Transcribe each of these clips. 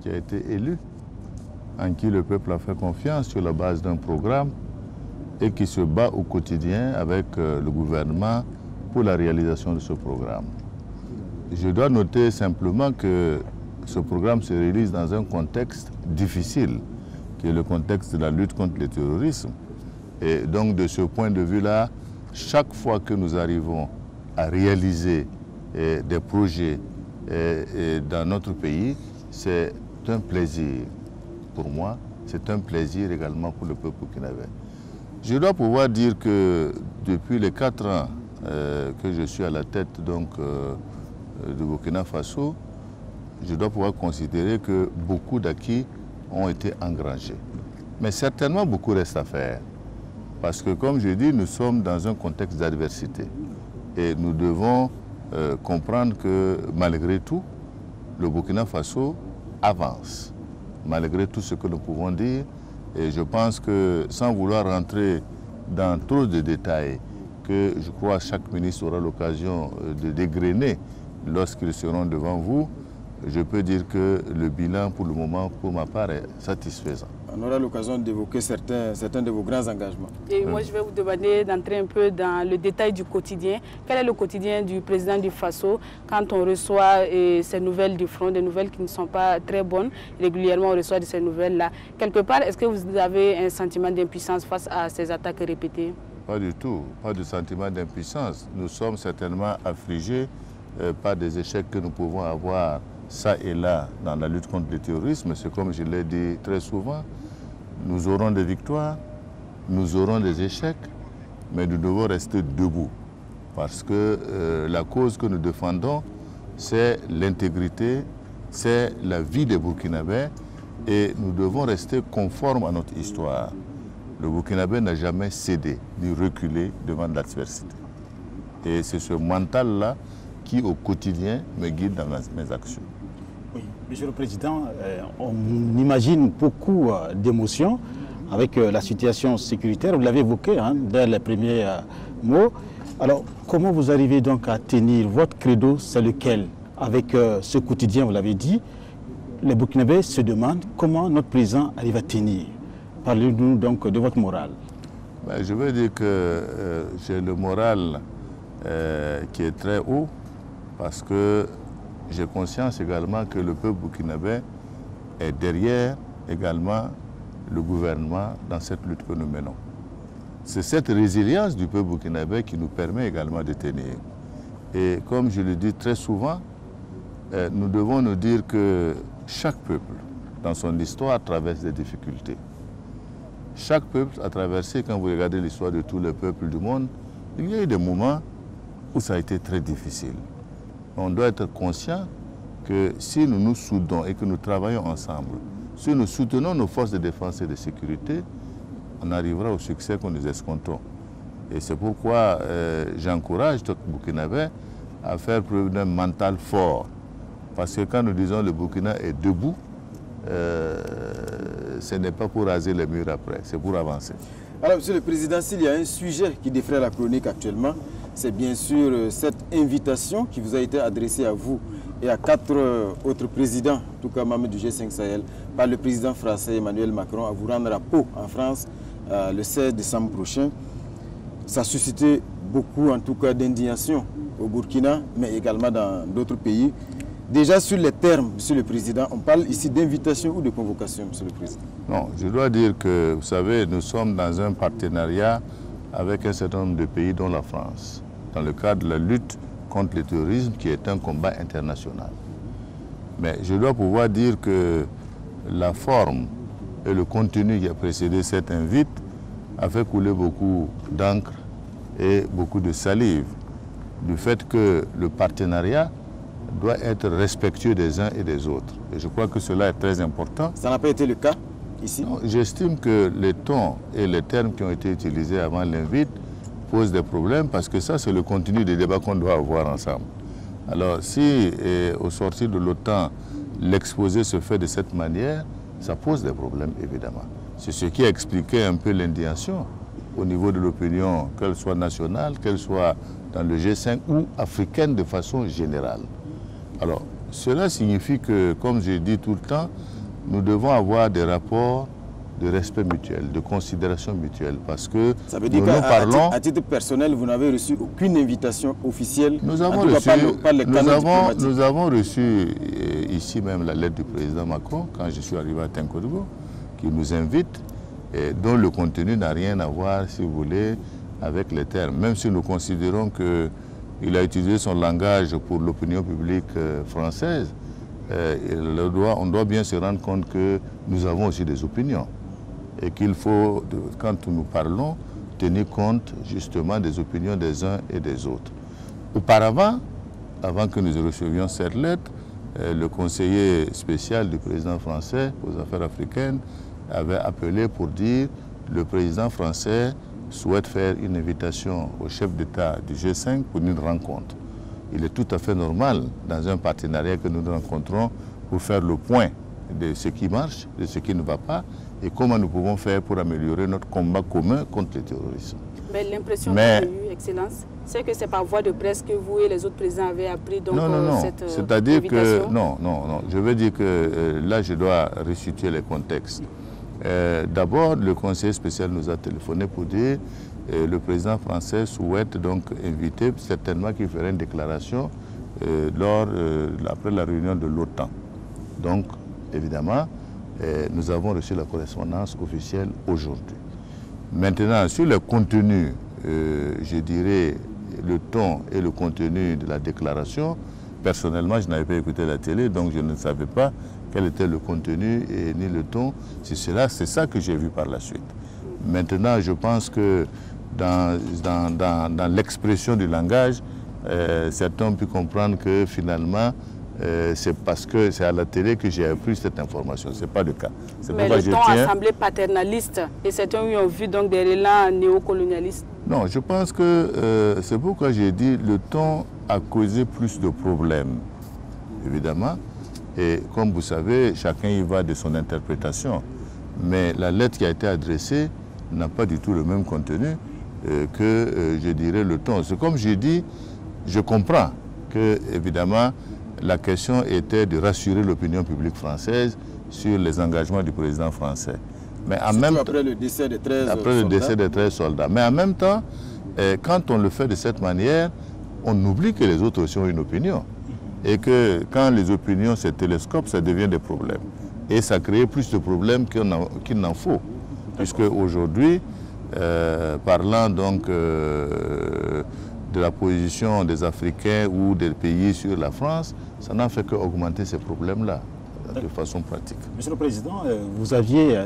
qui a été élu, en qui le peuple a fait confiance sur la base d'un programme et qui se bat au quotidien avec le gouvernement pour la réalisation de ce programme. Je dois noter simplement que ce programme se réalise dans un contexte difficile, qui est le contexte de la lutte contre le terrorisme. Et donc de ce point de vue-là, chaque fois que nous arrivons à réaliser des projets dans notre pays, c'est un plaisir pour moi, c'est un plaisir également pour le peuple burkinabé. Je dois pouvoir dire que depuis les 4 ans que je suis à la tête du Burkina Faso, je dois pouvoir considérer que beaucoup d'acquis ont été engrangés. Mais certainement beaucoup reste à faire. Parce que comme je dis, nous sommes dans un contexte d'adversité. Et nous devons comprendre que malgré tout, le Burkina Faso avance. Malgré tout ce que nous pouvons dire. Et je pense que sans vouloir rentrer dans trop de détails, que je crois chaque ministre aura l'occasion de dégrainer lorsqu'ils seront devant vous, je peux dire que le bilan pour le moment, pour ma part, est satisfaisant. On aura l'occasion d'évoquer certains de vos grands engagements. Et moi, je vais vous demander d'entrer un peu dans le détail du quotidien. Quel est le quotidien du président du Faso quand on reçoit ces nouvelles du front, des nouvelles qui ne sont pas très bonnes? Régulièrement, on reçoit de ces nouvelles-là. Quelque part, est-ce que vous avez un sentiment d'impuissance face à ces attaques répétées? Pas du tout, pas de sentiment d'impuissance. Nous sommes certainement affligés par des échecs que nous pouvons avoir ça et là dans la lutte contre le terrorisme. C'est comme je l'ai dit très souvent, nous aurons des victoires, nous aurons des échecs, mais nous devons rester debout. Parce que la cause que nous défendons, c'est l'intégrité, c'est la vie des Burkinabés et nous devons rester conformes à notre histoire. Le Burkinabé n'a jamais cédé ni reculé devant l'adversité. Et c'est ce mental-là qui, au quotidien, me guide dans mes actions. Oui, Monsieur le Président, on imagine beaucoup d'émotions avec la situation sécuritaire. Vous l'avez évoqué dès les premiers mots. Alors, comment vous arrivez donc à tenir? Votre credo, c'est lequel? Avec ce quotidien, vous l'avez dit, les Burkinabés se demandent comment notre président arrive à tenir. Parlez-nous donc de votre morale. Ben, je veux dire que j'ai le moral qui est très haut parce que j'ai conscience également que le peuple burkinabé est derrière également le gouvernement dans cette lutte que nous menons. C'est cette résilience du peuple burkinabé qui nous permet également de tenir. Et comme je le dis très souvent, nous devons nous dire que chaque peuple, dans son histoire, traverse des difficultés. Chaque peuple a traversé, quand vous regardez l'histoire de tous les peuples du monde, il y a eu des moments où ça a été très difficile. On doit être conscient que si nous nous soudons et que nous travaillons ensemble, si nous soutenons nos forces de défense et de sécurité, on arrivera au succès que nous escomptons. Et c'est pourquoi j'encourage tout Burkinabé à faire preuve d'un mental fort. Parce que quand nous disons le Burkina est debout, ce n'est pas pour raser les murs après, c'est pour avancer. Alors, Monsieur le Président, s'il y a un sujet qui défraie la chronique actuellement, c'est bien sûr cette invitation qui vous a été adressée à vous et à 4 autres présidents, en tout cas membres du G5 Sahel, par le président français Emmanuel Macron à vous rendre à Pau, en France, le 16 décembre prochain. Ça a suscité beaucoup, en tout cas, d'indignation au Burkina, mais également dans d'autres pays. Déjà sur les termes, Monsieur le Président, on parle ici d'invitation ou de convocation, Monsieur le Président? Non, je dois dire que, vous savez, nous sommes dans un partenariat avec un certain nombre de pays, dont la France, dans le cadre de la lutte contre le terrorisme, qui est un combat international. Mais je dois pouvoir dire que la forme et le contenu qui a précédé cette invite a fait couler beaucoup d'encre et beaucoup de salive, du fait que le partenariat doit être respectueux des uns et des autres. Et je crois que cela est très important. Ça n'a pas été le cas ici? J'estime que les tons et les termes qui ont été utilisés avant l'invite posent des problèmes parce que ça, c'est le contenu des débats qu'on doit avoir ensemble. Alors, si au sortir de l'OTAN, l'exposé se fait de cette manière, ça pose des problèmes, évidemment. C'est ce qui a expliqué un peu l'indignation au niveau de l'opinion, qu'elle soit nationale, qu'elle soit dans le G5 ou africaine de façon générale. Alors, cela signifie que, comme j'ai dit tout le temps, nous devons avoir des rapports de respect mutuel, de considération mutuelle, parce que ça veut dire nous parlons... À titre personnel, vous n'avez reçu aucune invitation officielle. Nous avons reçu ici même la lettre du président Macron, quand je suis arrivé à Tinkodougou, qui nous invite, et dont le contenu n'a rien à voir, si vous voulez, avec les termes. Même si nous considérons qu'il a utilisé son langage pour l'opinion publique française, on doit bien se rendre compte que nous avons aussi des opinions. Et qu'il faut, quand nous parlons, tenir compte justement des opinions des uns et des autres. Auparavant, avant que nous recevions cette lettre, le conseiller spécial du président français aux affaires africaines avait appelé pour dire que le président français souhaite faire une invitation au chef d'État du G5 pour une rencontre. Il est tout à fait normal, dans un partenariat, que nous nous rencontrons pour faire le point de ce qui marche, de ce qui ne va pas, et comment nous pouvons faire pour améliorer notre combat commun contre le terrorisme. Mais l'impression que j'ai eue, Excellence, c'est que c'est par voie de presse que vous et les autres présidents avez appris donc, cette c'est-à-dire invitation. Que, non, je veux dire que là, je dois resituer les contextes. D'abord, le conseiller spécial nous a téléphoné pour dire que le président français souhaite donc inviter, certainement qu'il ferait une déclaration après la réunion de l'OTAN. Donc, évidemment, nous avons reçu la correspondance officielle aujourd'hui. Maintenant, sur le contenu, je dirais, le ton et le contenu de la déclaration, personnellement, je n'avais pas écouté la télé, donc je ne savais pas quel était le contenu et ni le ton. C'est ça que j'ai vu par la suite. Maintenant, je pense que dans l'expression du langage, certains ont pu comprendre que finalement, c'est parce que c'est à la télé que j'ai appris cette information. Ce n'est pas le cas. Mais le ton a semblé paternaliste et certains ont vu donc des relents néocolonialistes. Non, je pense que c'est pourquoi j'ai dit le ton a causé plus de problèmes, évidemment. Et comme vous savez, chacun y va de son interprétation. Mais la lettre qui a été adressée n'a pas du tout le même contenu que, je dirais, le ton. C'est comme j'ai dit, je comprends que, évidemment, la question était de rassurer l'opinion publique française sur les engagements du président français. Mais en même après le décès des 13 après le décès des 13 soldats. Mais en même temps, quand on le fait de cette manière, on oublie que les autres aussi ont une opinion. Et que quand les opinions se télescopent, ça devient des problèmes. Et ça crée plus de problèmes qu'il n'en faut. Puisque aujourd'hui, parlant donc de la position des Africains ou des pays sur la France, ça n'a fait qu'augmenter ces problèmes-là de façon pratique. Monsieur le Président, vous aviez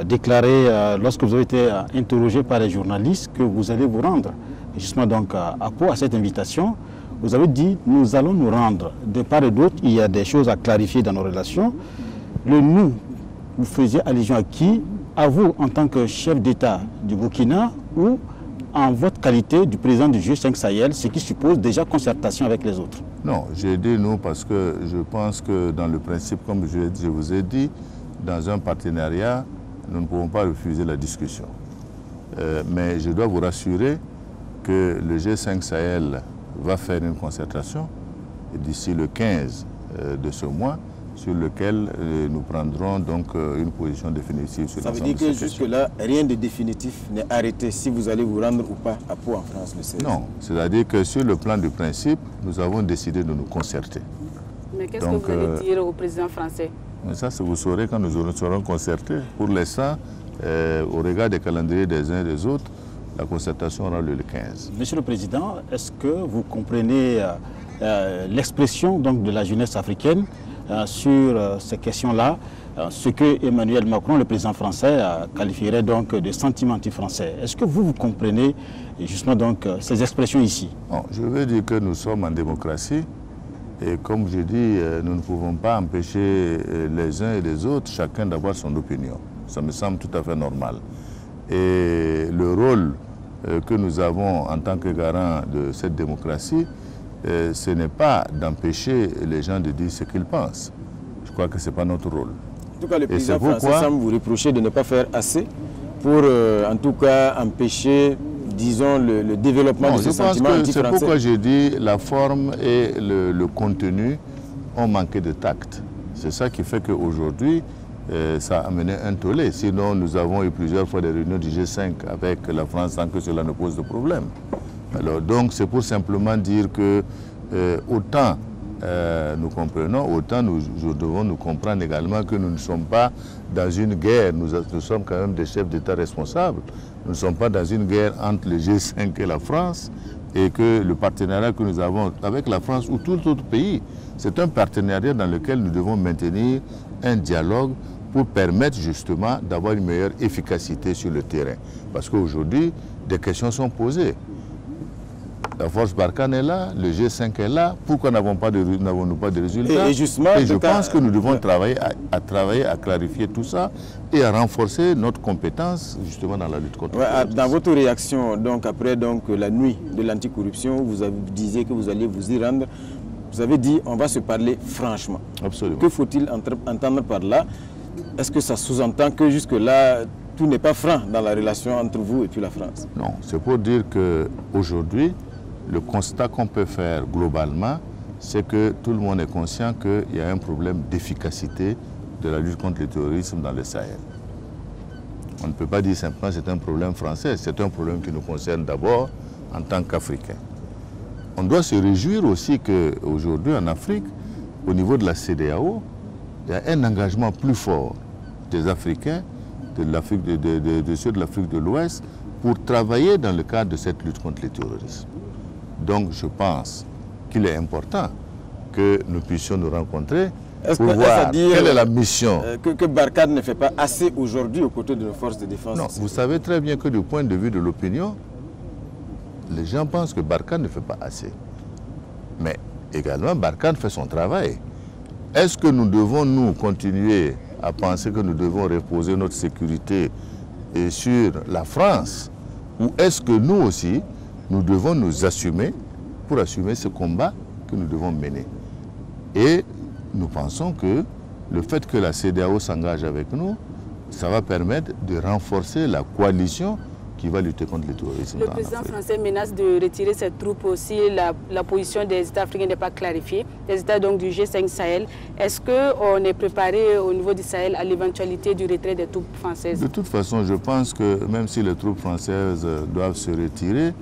déclaré, lorsque vous avez été interrogé par les journalistes, que vous allez vous rendre justement donc à Pau à cette invitation. Vous avez dit, nous allons nous rendre. De part et d'autre, il y a des choses à clarifier dans nos relations. Le nous, vous faisiez allusion à qui? À vous en tant que chef d'État du Burkina ou en votre qualité du président du G5 Sahel, ce qui suppose déjà concertation avec les autres? Non, j'ai dit nous parce que je pense que dans le principe, comme je vous ai dit, dans un partenariat, nous ne pouvons pas refuser la discussion. Mais je dois vous rassurer que le G5 Sahel va faire une concertation d'ici le 15 de ce mois, sur lequel nous prendrons donc une position définitive sur ça veut dire que jusque-là, rien de définitif n'est arrêté si vous allez vous rendre ou pas à Pau en France le 16. Non, c'est-à-dire que sur le plan du principe, nous avons décidé de nous concerter. Mais qu'est-ce que vous allez dire au président français? Mais ça, vous saurez quand nous serons concertés. Pour l'instant, au regard des calendriers des uns et des autres, la concertation aura lieu le 15. Monsieur le Président, est-ce que vous comprenez l'expression donc de la jeunesse africaine sur ces questions-là, ce que Emmanuel Macron, le président français, qualifierait donc de sentiment anti-français? Est-ce que vous comprenez justement donc ces expressions ici? Bon, je veux dire que nous sommes en démocratie et comme je dis, nous ne pouvons pas empêcher les uns et les autres, chacun d'avoir son opinion. Ça me semble tout à fait normal. Et le rôle que nous avons en tant que garant de cette démocratie, ce n'est pas d'empêcher les gens de dire ce qu'ils pensent. Je crois que ce n'est pas notre rôle. En tout cas, le président français semble vous reprocher de ne pas faire assez pour, en tout cas, empêcher, disons, le développement de ce sentiment anti-français. C'est pourquoi j'ai dit la forme et le contenu ont manqué de tact. C'est ça qui fait qu'aujourd'hui, ça a amené un tollé. Sinon, nous avons eu plusieurs fois des réunions du G5 avec la France sans que cela ne pose de problème. Alors, donc, c'est pour simplement dire que autant nous comprenons, autant nous devons nous comprendre également que nous ne sommes pas dans une guerre. Nous sommes quand même des chefs d'État responsables. Nous ne sommes pas dans une guerre entre le G5 et la France, et que le partenariat que nous avons avec la France ou tout autre pays, c'est un partenariat dans lequel nous devons maintenir un dialogue pour permettre justement d'avoir une meilleure efficacité sur le terrain. Parce qu'aujourd'hui, des questions sont posées. La force Barkhane est là, le G5 est là, pourquoi n'avons-nous pas de résultats? Et justement, je pense que nous devons travailler à clarifier tout ça et à renforcer notre compétence justement dans la lutte contre le terrorisme. Dans votre réaction, donc, après la nuit de l'anticorruption, vous disiez que vous alliez vous y rendre. Vous avez dit on va se parler franchement. Absolument. Que faut-il entendre par là? Est-ce que ça sous-entend que jusque-là, tout n'est pas franc dans la relation entre vous et puis la France? Non, c'est pour dire qu'aujourd'hui, le constat qu'on peut faire globalement, c'est que tout le monde est conscient qu'il y a un problème d'efficacité de la lutte contre le terrorisme dans le Sahel. On ne peut pas dire simplement que c'est un problème français, c'est un problème qui nous concerne d'abord en tant qu'Africains. On doit se réjouir aussi qu'aujourd'hui en Afrique, au niveau de la CEDEAO, il y a un engagement plus fort des Africains, de ceux de l'Afrique de l'Ouest, pour travailler dans le cadre de cette lutte contre le terrorisme. Donc je pense qu'il est important que nous puissions nous rencontrer pour voir quelle est la mission. Que Barkhane ne fait pas assez aujourd'hui aux côtés de nos forces de défense? Non, vous savez très bien que du point de vue de l'opinion, les gens pensent que Barkhane ne fait pas assez. Mais également, Barkhane fait son travail. Est-ce que nous devons, nous, continuer à penser que nous devons reposer notre sécurité sur la France? Ou est-ce que nous aussi, nous devons nous assumer pour assumer ce combat que nous devons mener? Et nous pensons que le fait que la CEDEAO s'engage avec nous, ça va permettre de renforcer la coalition qui va lutter contre le terrorisme. Le président français menace de retirer ses troupes aussi. La position des États africains n'est pas clarifiée. Les États donc du G5 Sahel. Est-ce qu'on est préparé au niveau du Sahel à l'éventualité du retrait des troupes françaises? De toute façon, je pense que même si les troupes françaises doivent se retirer,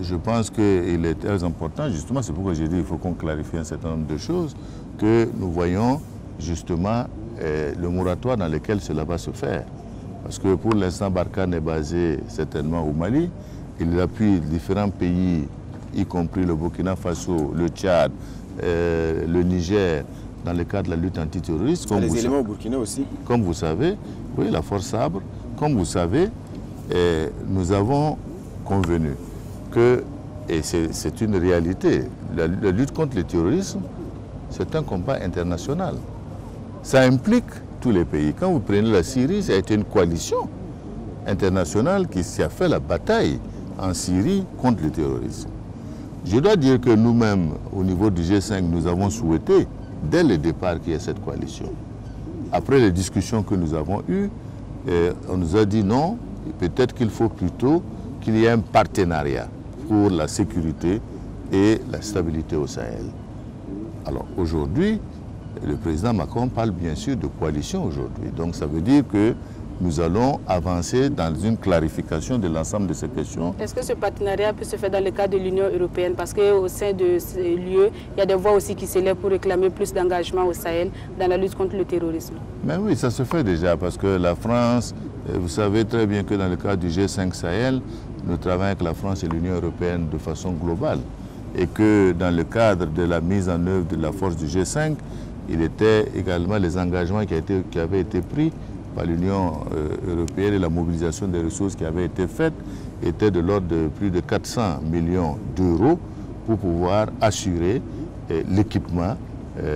je pense qu'il est très important, justement, c'est pourquoi j'ai dit qu'il faut qu'on clarifie un certain nombre de choses, que nous voyons justement le moratoire dans lequel cela va se faire. Parce que pour l'instant, Barkhane est basé certainement au Mali. Il appuie différents pays, y compris le Burkina Faso, le Tchad, le Niger, dans le cadre de la lutte antiterroriste. Les éléments au Burkina aussi. Comme vous savez, oui, la force Sabre, comme vous savez, nous avons convenu que, et c'est une réalité, la lutte contre le terrorisme, c'est un combat international. Ça implique tous les pays. Quand vous prenez la Syrie, ça a été une coalition internationale qui a fait la bataille en Syrie contre le terrorisme. Je dois dire que nous-mêmes, au niveau du G5, nous avons souhaité, dès le départ, qu'il y ait cette coalition. Après les discussions que nous avons eues, on nous a dit non, peut-être qu'il faut plutôt qu'il y ait un partenariat pour la sécurité et la stabilité au Sahel. Alors aujourd'hui, le président Macron parle bien sûr de coalition aujourd'hui. Donc ça veut dire que nous allons avancer dans une clarification de l'ensemble de ces questions. Est-ce que ce partenariat peut se faire dans le cadre de l'Union européenne? Parce qu'au sein de ces lieux, il y a des voix aussi qui s'élèvent pour réclamer plus d'engagement au Sahel dans la lutte contre le terrorisme. Mais oui, ça se fait déjà parce que la France, vous savez très bien que dans le cadre du G5 Sahel, nous travaillons avec la France et l'Union européenne de façon globale. Et que dans le cadre de la mise en œuvre de la force du G5, il était également les engagements qui avaient été pris par l'Union européenne et la mobilisation des ressources qui avaient été faites était de l'ordre de plus de 400 millions d'euros pour pouvoir assurer l'équipement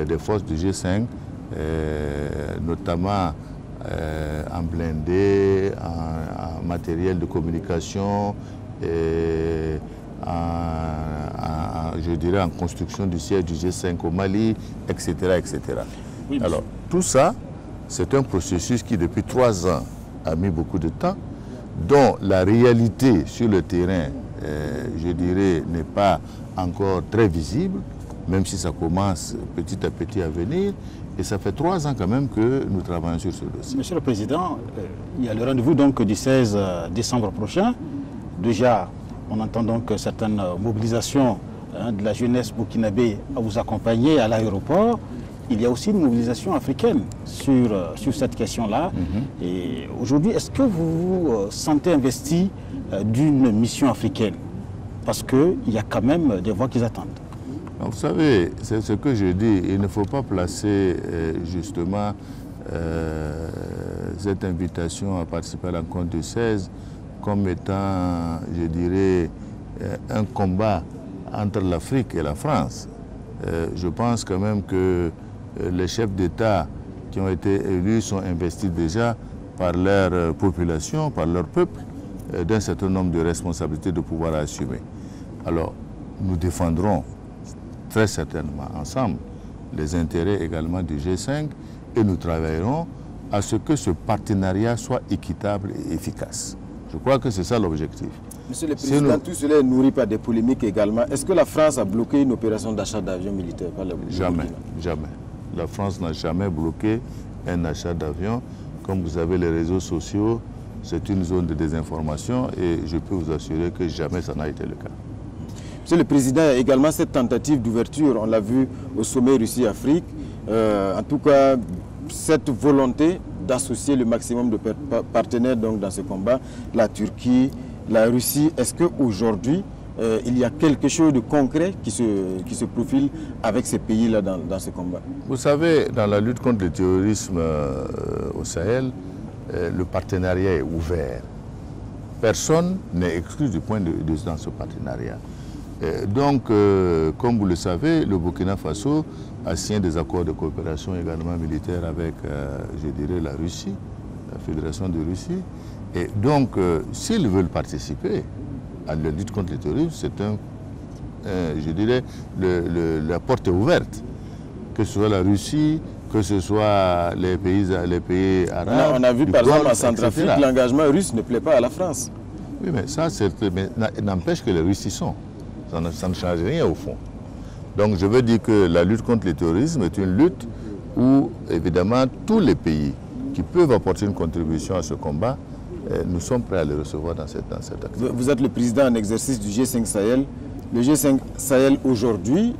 des forces du G5, notamment en blindés, en matériel de communication, je dirais en construction du siège du G5 au Mali, etc. etc. Oui, alors, tout ça, c'est un processus qui, depuis 3 ans, a mis beaucoup de temps, dont la réalité sur le terrain, je dirais, n'est pas encore très visible. même si ça commence petit à petit à venir. Et ça fait 3 ans quand même que nous travaillons sur ce dossier. Monsieur le Président, il y a le rendez-vous donc du 16 décembre prochain. Déjà, on entend donc certaines mobilisations de la jeunesse burkinabé à vous accompagner à l'aéroport. Il y a aussi une mobilisation africaine sur cette question-là. Et aujourd'hui, est-ce que vous vous sentez investi d'une mission africaine? Parce qu'il y a quand même des voix qui attendent. Vous savez, c'est ce que je dis, il ne faut pas placer justement cette invitation à participer à la rencontre du 16 comme étant, je dirais, un combat entre l'Afrique et la France. Je pense quand même que les chefs d'État qui ont été élus sont investis déjà par leur population, par leur peuple, d'un certain nombre de responsabilités de pouvoir assumer. Alors, nous défendrons très certainement ensemble les intérêts également du G5 et nous travaillerons à ce que ce partenariat soit équitable et efficace. Je crois que c'est ça l'objectif. Monsieur le Président, tout cela est nourri par des polémiques également. Est-ce que la France a bloqué une opération d'achat d'avions militaires par le Jamais, jamais. La France n'a jamais bloqué un achat d'avion. Comme vous savez, les réseaux sociaux, c'est une zone de désinformation et je peux vous assurer que jamais ça n'a été le cas. Monsieur le Président, il y a également cette tentative d'ouverture, on l'a vu au sommet Russie-Afrique. En tout cas, cette volonté d'associer le maximum de partenaires donc, dans ce combat, la Turquie, la Russie. Est-ce qu'aujourd'hui, il y a quelque chose de concret qui se profile avec ces pays-là dans ce combat? Vous savez, dans la lutte contre le terrorisme au Sahel, le partenariat est ouvert. Personne n'est exclu du point de vue dans ce partenariat. Donc, comme vous le savez, le Burkina Faso a signé des accords de coopération également militaire avec, je dirais, la Russie, la Fédération de Russie. Et donc, s'ils veulent participer à la lutte contre le terrorisme, c'est je dirais, la porte est ouverte. Que ce soit la Russie, que ce soit les pays arabes. On a vu par exemple en Centrafrique, l'engagement russe ne plaît pas à la France. Oui, mais ça, n'empêche que les Russes y sont. Ça ne change rien au fond. Donc je veux dire que la lutte contre le terrorisme est une lutte où, évidemment, tous les pays qui peuvent apporter une contribution à ce combat, nous sommes prêts à les recevoir dans cette action. Vous êtes le président en exercice du G5 Sahel. Le G5 Sahel aujourd'hui,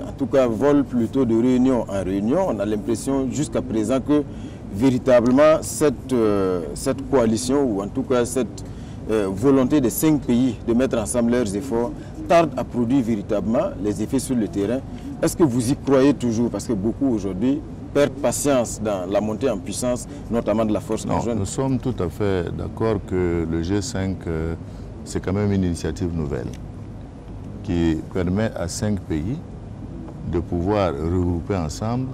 en tout cas, vole plutôt de réunion en réunion. On a l'impression jusqu'à présent que véritablement cette coalition, ou en tout cas cette volonté des 5 pays de mettre ensemble leurs efforts, tarde à produire véritablement les effets sur le terrain. Est-ce que vous y croyez toujours? Parce que beaucoup aujourd'hui perdent patience dans la montée en puissance, notamment de la force conjointe. Nous sommes tout à fait d'accord que le G5, c'est quand même une initiative nouvelle qui permet à 5 pays de pouvoir regrouper ensemble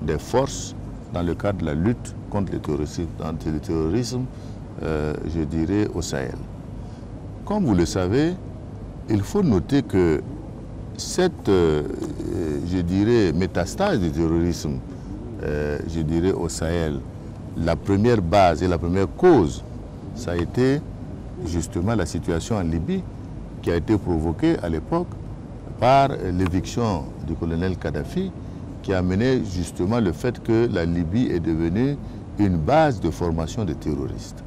des forces dans le cadre de la lutte contre le terrorisme, je dirais, au Sahel. Comme vous le savez, il faut noter que cette, je dirais, métastase du terrorisme, je dirais, au Sahel, la première base et la première cause, ça a été justement la situation en Libye qui a été provoquée à l'époque par l'éviction du colonel Kadhafi qui a amené justement le fait que la Libye est devenue une base de formation de terroristes.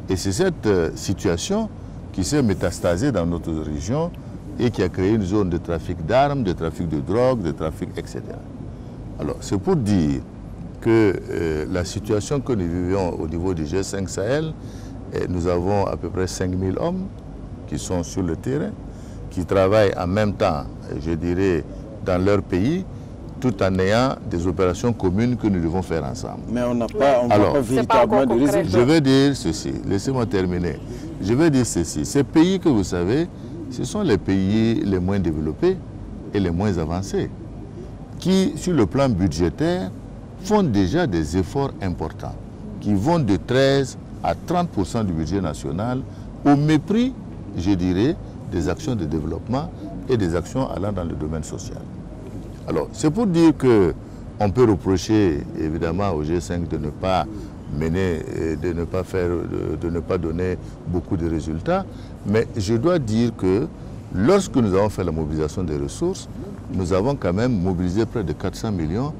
Et c'est cette situation qui s'est métastasée dans notre région et qui a créé une zone de trafic d'armes, de trafic de drogue, de trafic, etc. Alors, c'est pour dire que la situation que nous vivons au niveau du G5 Sahel, nous avons à peu près 5000 hommes qui sont sur le terrain, qui travaillent en même temps, je dirais, dans leur pays, tout en ayant des opérations communes que nous devons faire ensemble. Mais on n'a pas, pas véritablement de résultats. Je vais dire ceci, laissez-moi terminer. Je vais dire ceci, ces pays que vous savez, ce sont les pays les moins développés et les moins avancés, qui, sur le plan budgétaire, font déjà des efforts importants, qui vont de 13 à 30% du budget national, au mépris, je dirais, des actions de développement et des actions allant dans le domaine social. Alors, c'est pour dire qu'on peut reprocher, évidemment, au G5 de ne pas mener, de ne pas donner beaucoup de résultats, mais je dois dire que lorsque nous avons fait la mobilisation des ressources, nous avons quand même mobilisé près de 400 millions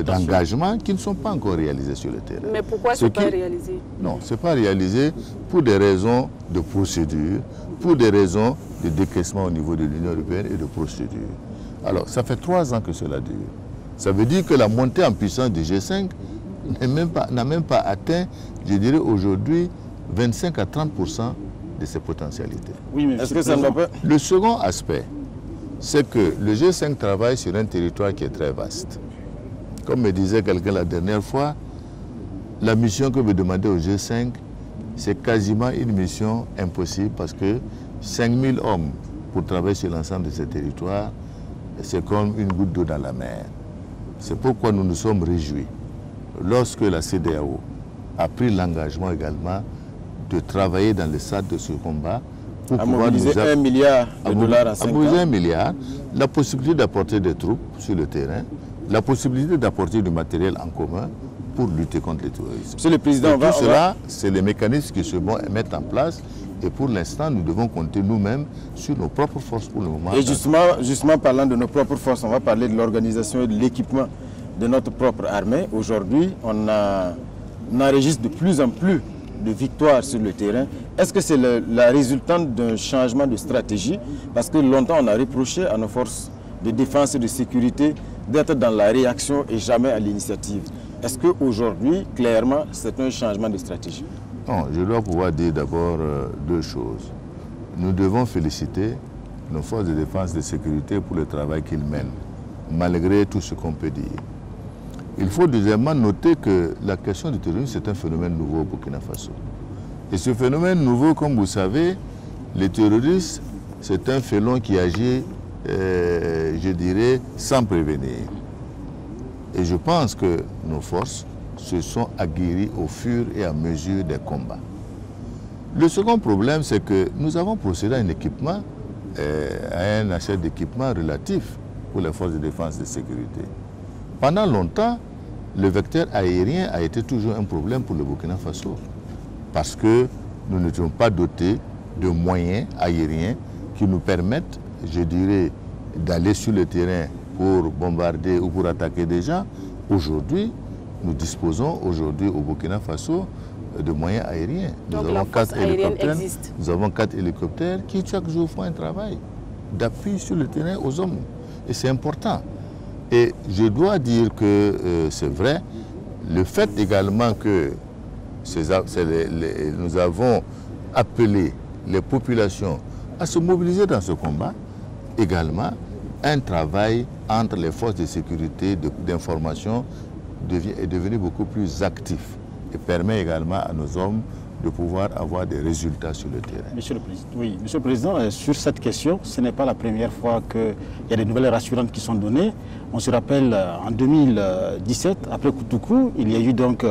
d'engagements qui ne sont pas encore réalisés sur le terrain. Mais pourquoi ce n'est pas réalisé? Non, ce n'est pas réalisé pour des raisons de procédure, pour des raisons de décaissement au niveau de l'Union européenne et de procédure. Alors, ça fait 3 ans que cela dure. Ça veut dire que la montée en puissance du G5 n'a même pas atteint, je dirais aujourd'hui, 25 à 30% de ses potentialités. Oui, mais est-ce que ça ne va pas... Le second aspect, c'est que le G5 travaille sur un territoire qui est très vaste. Comme me disait quelqu'un la dernière fois, la mission que vous demandez au G5, c'est quasiment une mission impossible parce que 5000 hommes pour travailler sur l'ensemble de ces territoires, c'est comme une goutte d'eau dans la mer. C'est pourquoi nous nous sommes réjouis lorsque la CEDEAO a pris l'engagement également de travailler dans le cadre de ce combat pour pouvoir mobiliser $1 milliard en 5 ans. $1 milliard, la possibilité d'apporter des troupes sur le terrain, la possibilité d'apporter du matériel en commun pour lutter contre le terrorisme. Monsieur le Président, tout cela, c'est les mécanismes qui se mettent en place. Et pour l'instant, nous devons compter nous-mêmes sur nos propres forces pour le moment. Et justement, parlant de nos propres forces, on va parler de l'organisation et de l'équipement de notre propre armée. Aujourd'hui, on enregistre de plus en plus de victoires sur le terrain. Est-ce que c'est la résultante d'un changement de stratégie? Parce que longtemps, on a reproché à nos forces de défense et de sécurité d'être dans la réaction et jamais à l'initiative. Est-ce qu'aujourd'hui, clairement, c'est un changement de stratégie? Non, je dois pouvoir dire d'abord 2 choses. Nous devons féliciter nos forces de défense et de sécurité pour le travail qu'ils mènent, malgré tout ce qu'on peut dire. Il faut deuxièmement noter que la question du terrorisme, c'est un phénomène nouveau au Burkina Faso. Et ce phénomène nouveau, comme vous savez, les terroristes, c'est un félon qui agit, je dirais, sans prévenir. Et je pense que nos forces se sont aguerris au fur et à mesure des combats. Le second problème, c'est que nous avons procédé à un équipement, à un achat d'équipement relatif pour les forces de défense et de sécurité. Pendant longtemps, le vecteur aérien a été toujours un problème pour le Burkina Faso, parce que nous n'étions pas dotés de moyens aériens qui nous permettent, je dirais, d'aller sur le terrain pour bombarder ou pour attaquer des gens. Aujourd'hui, nous disposons aujourd'hui au Burkina Faso de moyens aériens. Nous avons 4 hélicoptères. Nous avons 4 hélicoptères qui chaque jour font un travail d'appui sur le terrain aux hommes. Et c'est important. Et je dois dire que c'est vrai, le fait également que nous avons appelé les populations à se mobiliser dans ce combat, également un travail entre les forces de sécurité, d'information, est devenu beaucoup plus actif et permet également à nos hommes de pouvoir avoir des résultats sur le terrain. Monsieur le Président, oui, Monsieur le Président, sur cette question, ce n'est pas la première fois qu'il y a des nouvelles rassurantes qui sont données. On se rappelle en 2017, après Koutoukou, il y a eu donc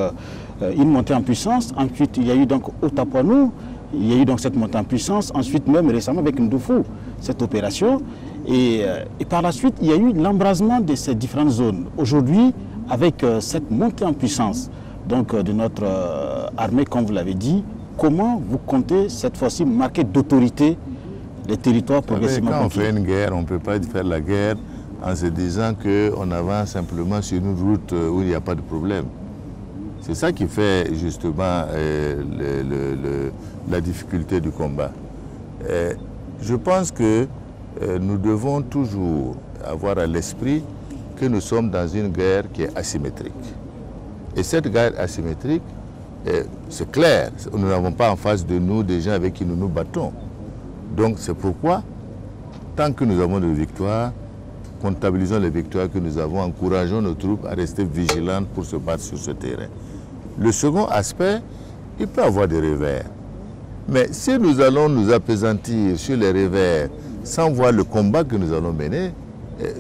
une montée en puissance. Ensuite, il y a eu donc Otapoinou, il y a eu donc cette montée en puissance. Ensuite, même récemment avec Ndoufou, cette opération. Et par la suite, il y a eu l'embrasement de ces différentes zones. Aujourd'hui, avec cette montée en puissance donc, de notre armée, comme vous l'avez dit, comment vous comptez cette fois-ci marquer d'autorité les territoires progressivement conquis? Quand on fait une guerre, on ne peut pas faire la guerre en se disant qu'on avance simplement sur une route où il n'y a pas de problème. C'est ça qui fait justement la difficulté du combat. Je pense que nous devons toujours avoir à l'esprit que nous sommes dans une guerre qui est asymétrique. Et cette guerre asymétrique, c'est clair, nous n'avons pas en face de nous des gens avec qui nous nous battons. Donc c'est pourquoi, tant que nous avons des victoires, comptabilisons les victoires que nous avons, encourageons nos troupes à rester vigilantes pour se battre sur ce terrain. Le second aspect, il peut y avoir des revers. Mais si nous allons nous appesantir sur les revers sans voir le combat que nous allons mener,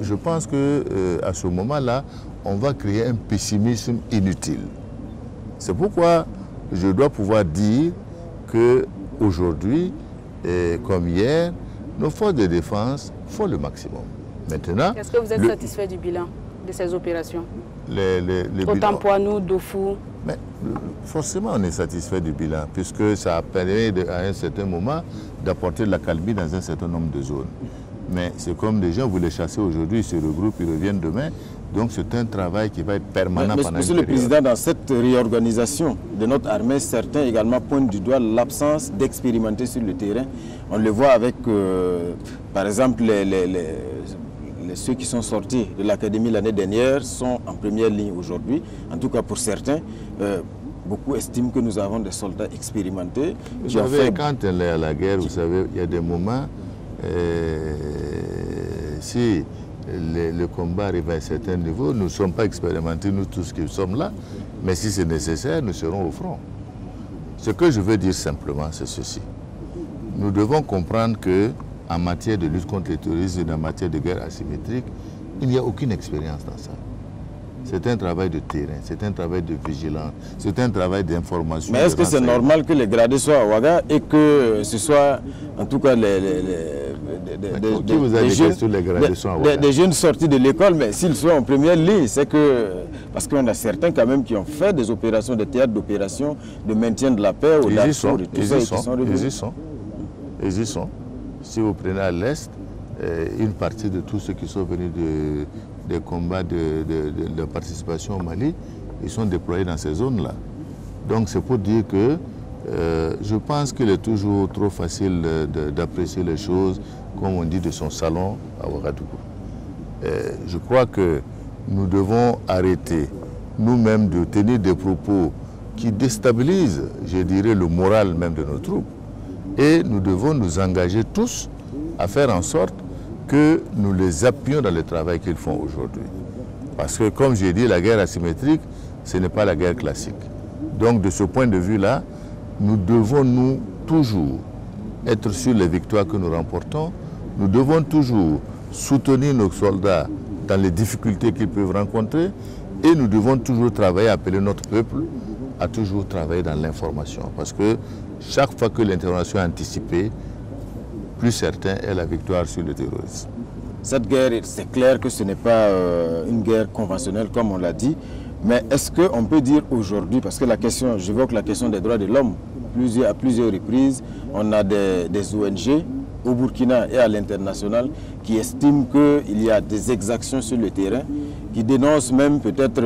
je pense qu'à ce moment-là, on va créer un pessimisme inutile. C'est pourquoi je dois pouvoir dire qu'aujourd'hui, comme hier, nos forces de défense font le maximum. Maintenant, est-ce que vous êtes satisfait du bilan de ces opérations? Otapoinou, Ndoufou. Mais forcément, on est satisfait du bilan, puisque ça a permis à un certain moment d'apporter de la calmie dans un certain nombre de zones. Mais c'est comme des gens, vous les chassez aujourd'hui, ils se regroupent, ils reviennent demain. Donc c'est un travail qui va être permanent pendant une Monsieur le période. Président, dans cette réorganisation de notre armée, certains également pointent du doigt l'absence d'expérimenter sur le terrain. On le voit avec, par exemple, ceux qui sont sortis de l'académie l'année dernière sont en première ligne aujourd'hui. En tout cas pour certains, beaucoup estiment que nous avons des soldats expérimentés. Vous savez, quand on est à la guerre, vous savez, il y a des moments, si le combat arrive à un certain niveau, nous ne sommes pas expérimentés, nous tous qui sommes là, mais si c'est nécessaire, nous serons au front. Ce que je veux dire simplement, c'est ceci. Nous devons comprendre qu'en matière de lutte contre le terrorisme et en matière de guerre asymétrique, il n'y a aucune expérience dans ça. C'est un travail de terrain, c'est un travail de vigilance, c'est un travail d'information. Mais est-ce que c'est normal que les gradés soient à Ouaga et que ce soit, en tout cas, des jeunes sortis de l'école, mais s'ils sont en première ligne, c'est que... Parce qu'on a certains quand même qui ont fait des opérations, des théâtres d'opérations de maintien de la paix au Darfour et tout ça, ils y sont. Si vous prenez à l'Est, une partie de tous ceux qui sont venus des combats de participation au Mali, ils sont déployés dans ces zones-là. Donc c'est pour dire que je pense qu'il est toujours trop facile d'apprécier les choses, comme on dit, de son salon à Ouagadougou. Je crois que nous devons arrêter nous-mêmes de tenir des propos qui déstabilisent, je dirais, le moral même de nos troupes. Et nous devons nous engager tous à faire en sorte que nous les appuyions dans le travail qu'ils font aujourd'hui. Parce que, comme j'ai dit, la guerre asymétrique, ce n'est pas la guerre classique. Donc, de ce point de vue-là, nous devons, nous, toujours être sur les victoires que nous remportons. Nous devons toujours soutenir nos soldats dans les difficultés qu'ils peuvent rencontrer. Et nous devons toujours travailler, appeler notre peuple à toujours travailler dans l'information. Parce que chaque fois que l'intervention est anticipée, plus certain est la victoire sur le terrorisme. Cette guerre, c'est clair que ce n'est pas une guerre conventionnelle comme on l'a dit, mais est-ce qu'on peut dire aujourd'hui, parce que la question, j'évoque la question des droits de l'homme à plusieurs reprises, on a des ONG au Burkina et à l'international qui estiment qu'il y a des exactions sur le terrain, qui dénoncent même peut-être,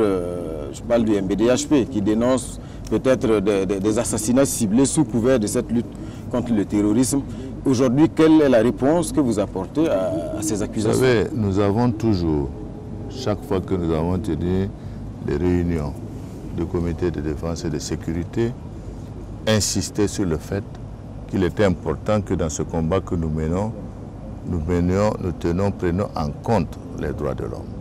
je parle du MBDHP, qui dénoncent peut-être des assassinats ciblés sous couvert de cette lutte contre le terrorisme. Aujourd'hui, quelle est la réponse que vous apportez à ces accusations? Vous savez, nous avons toujours, chaque fois que nous avons tenu des réunions du comité de défense et de sécurité, insisté sur le fait qu'il était important que dans ce combat que nous menons, prenons en compte les droits de l'homme.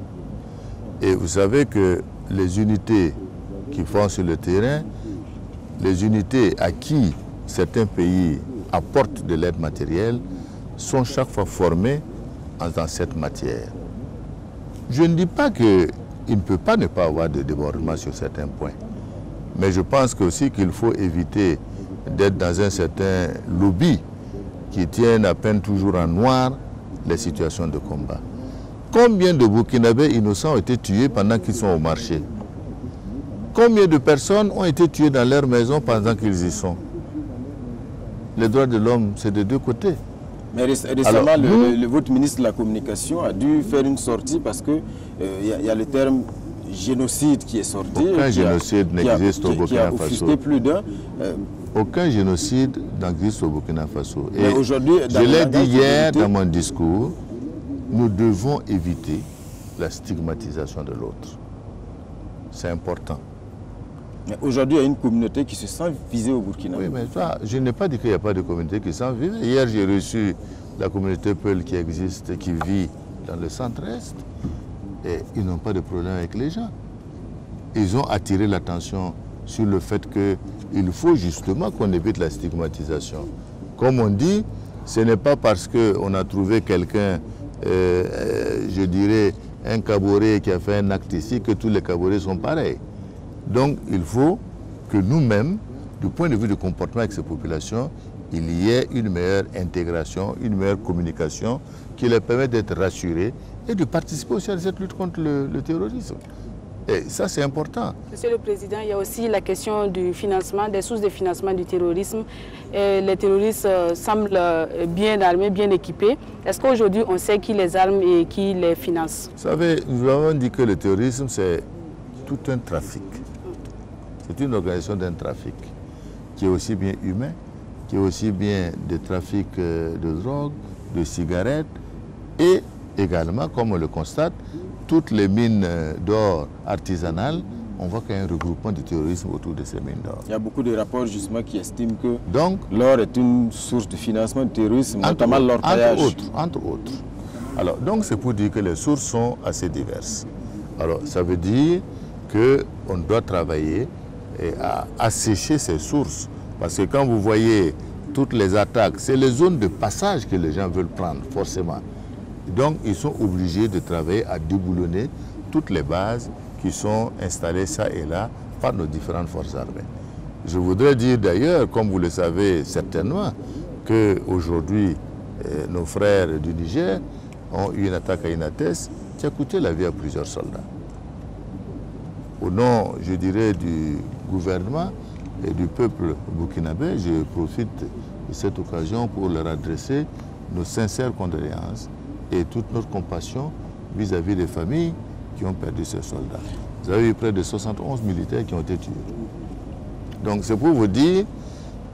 Et vous savez que les unités qui font sur le terrain, les unités à qui certains pays apportent de l'aide matérielle, sont chaque fois formées dans cette matière. Je ne dis pas qu'il ne peut pas ne pas avoir de débordement sur certains points, mais je pense aussi qu'il faut éviter d'être dans un certain lobby qui tienne à peine toujours en noir les situations de combat. Combien de Burkinabés innocents ont été tués pendant qu'ils sont au marché? Combien de personnes ont été tuées dans leur maison pendant qu'ils y sont? Les droits de l'homme, c'est de deux côtés. Mais récemment, votre ministre de la Communication a dû faire une sortie parce qu'il y a le terme génocide qui est sorti. Aucun génocide n'existe au Burkina Faso. Qui a offusqué plus d'un. Aucun génocide n'existe au Burkina Faso. Et je l'ai dit hier dans mon discours, nous devons éviter la stigmatisation de l'autre. C'est important. Mais aujourd'hui, il y a une communauté qui se sent visée au Burkina. Oui, mais ça, je n'ai pas dit qu'il n'y a pas de communauté qui se sent visée. Hier, j'ai reçu la communauté Peul qui existe, qui vit dans le centre-est. Et ils n'ont pas de problème avec les gens. Ils ont attiré l'attention sur le fait qu'il faut justement qu'on évite la stigmatisation. Comme on dit, ce n'est pas parce qu'on a trouvé quelqu'un, je dirais, un caboret qui a fait un acte ici que tous les caborets sont pareils. Donc il faut que nous-mêmes, du point de vue du comportement avec ces populations, il y ait une meilleure intégration, une meilleure communication qui leur permet d'être rassurés et de participer aussi à cette lutte contre le terrorisme. Et ça, c'est important. Monsieur le Président, il y a aussi la question du financement, des sources de financement du terrorisme. Les terroristes semblent bien armés, bien équipés. Est-ce qu'aujourd'hui, on sait qui les arme et qui les finance? Vous savez, nous avons dit que le terrorisme, c'est tout un trafic. C'est une organisation d'un trafic qui est aussi bien humain, qui est aussi bien de trafic de drogue, de cigarettes et également, comme on le constate, toutes les mines d'or artisanales, on voit qu'il y a un regroupement du terrorisme autour de ces mines d'or. Il y a beaucoup de rapports justement qui estiment que l'or est une source de financement du terrorisme, notamment l'orpaillage. Entre autres. Alors, donc c'est pour dire que les sources sont assez diverses. Alors, ça veut dire qu'on doit travailler à assécher ces sources. Parce que quand vous voyez toutes les attaques, c'est les zones de passage que les gens veulent prendre, forcément. Donc, ils sont obligés de travailler à déboulonner toutes les bases qui sont installées ça et là par nos différentes forces armées. Je voudrais dire d'ailleurs, comme vous le savez certainement, qu'aujourd'hui, nos frères du Niger ont eu une attaque à Inates qui a coûté la vie à plusieurs soldats. Au nom, je dirais, du gouvernement et du peuple burkinabé, je profite de cette occasion pour leur adresser nos sincères condoléances et toute notre compassion vis-à-vis des familles qui ont perdu ces soldats. Vous avez eu près de 71 militaires qui ont été tués. Donc c'est pour vous dire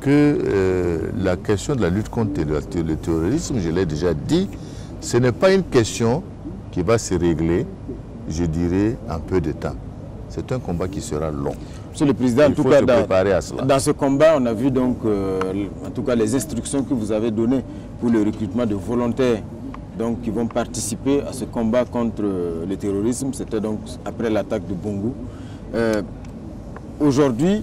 que la question de la lutte contre le terrorisme, je l'ai déjà dit, ce n'est pas une question qui va se régler, je dirais, en peu de temps. C'est un combat qui sera long. Monsieur le Président, en tout cas, dans ce combat, on a vu donc, en tout cas, les instructions que vous avez données pour le recrutement de volontaires donc, qui vont participer à ce combat contre le terrorisme. C'était donc après l'attaque de Bongo. Aujourd'hui,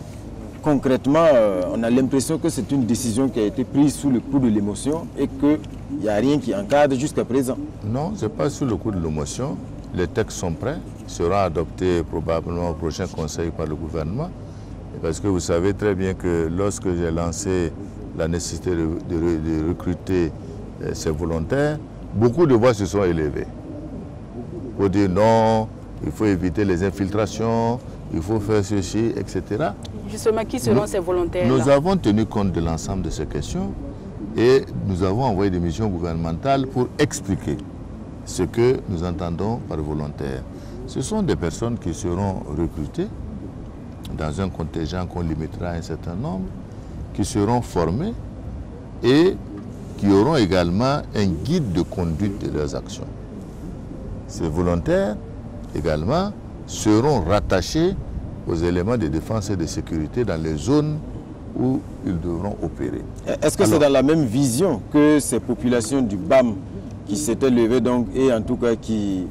concrètement, on a l'impression que c'est une décision qui a été prise sous le coup de l'émotion et qu'il n'y a rien qui encadre jusqu'à présent. Non, ce n'est pas sous le coup de l'émotion. Les textes sont prêts, seront adoptés probablement au prochain conseil par le gouvernement. Parce que vous savez très bien que lorsque j'ai lancé la nécessité de recruter ces volontaires, beaucoup de voix se sont élevées. Pour dire non, il faut éviter les infiltrations, il faut faire ceci, etc. Justement, qui seront ces volontaires-là? Nous avons tenu compte de l'ensemble de ces questions et nous avons envoyé des missions gouvernementales pour expliquer ce que nous entendons par volontaires. Ce sont des personnes qui seront recrutées dans un contingent qu'on limitera à un certain nombre, qui seront formées et qui auront également un guide de conduite de leurs actions. Ces volontaires, également, seront rattachés aux éléments de défense et de sécurité dans les zones où ils devront opérer. Est-ce que c'est dans la même vision que ces populations du BAM qui s'étaient levées donc, et en tout cas qui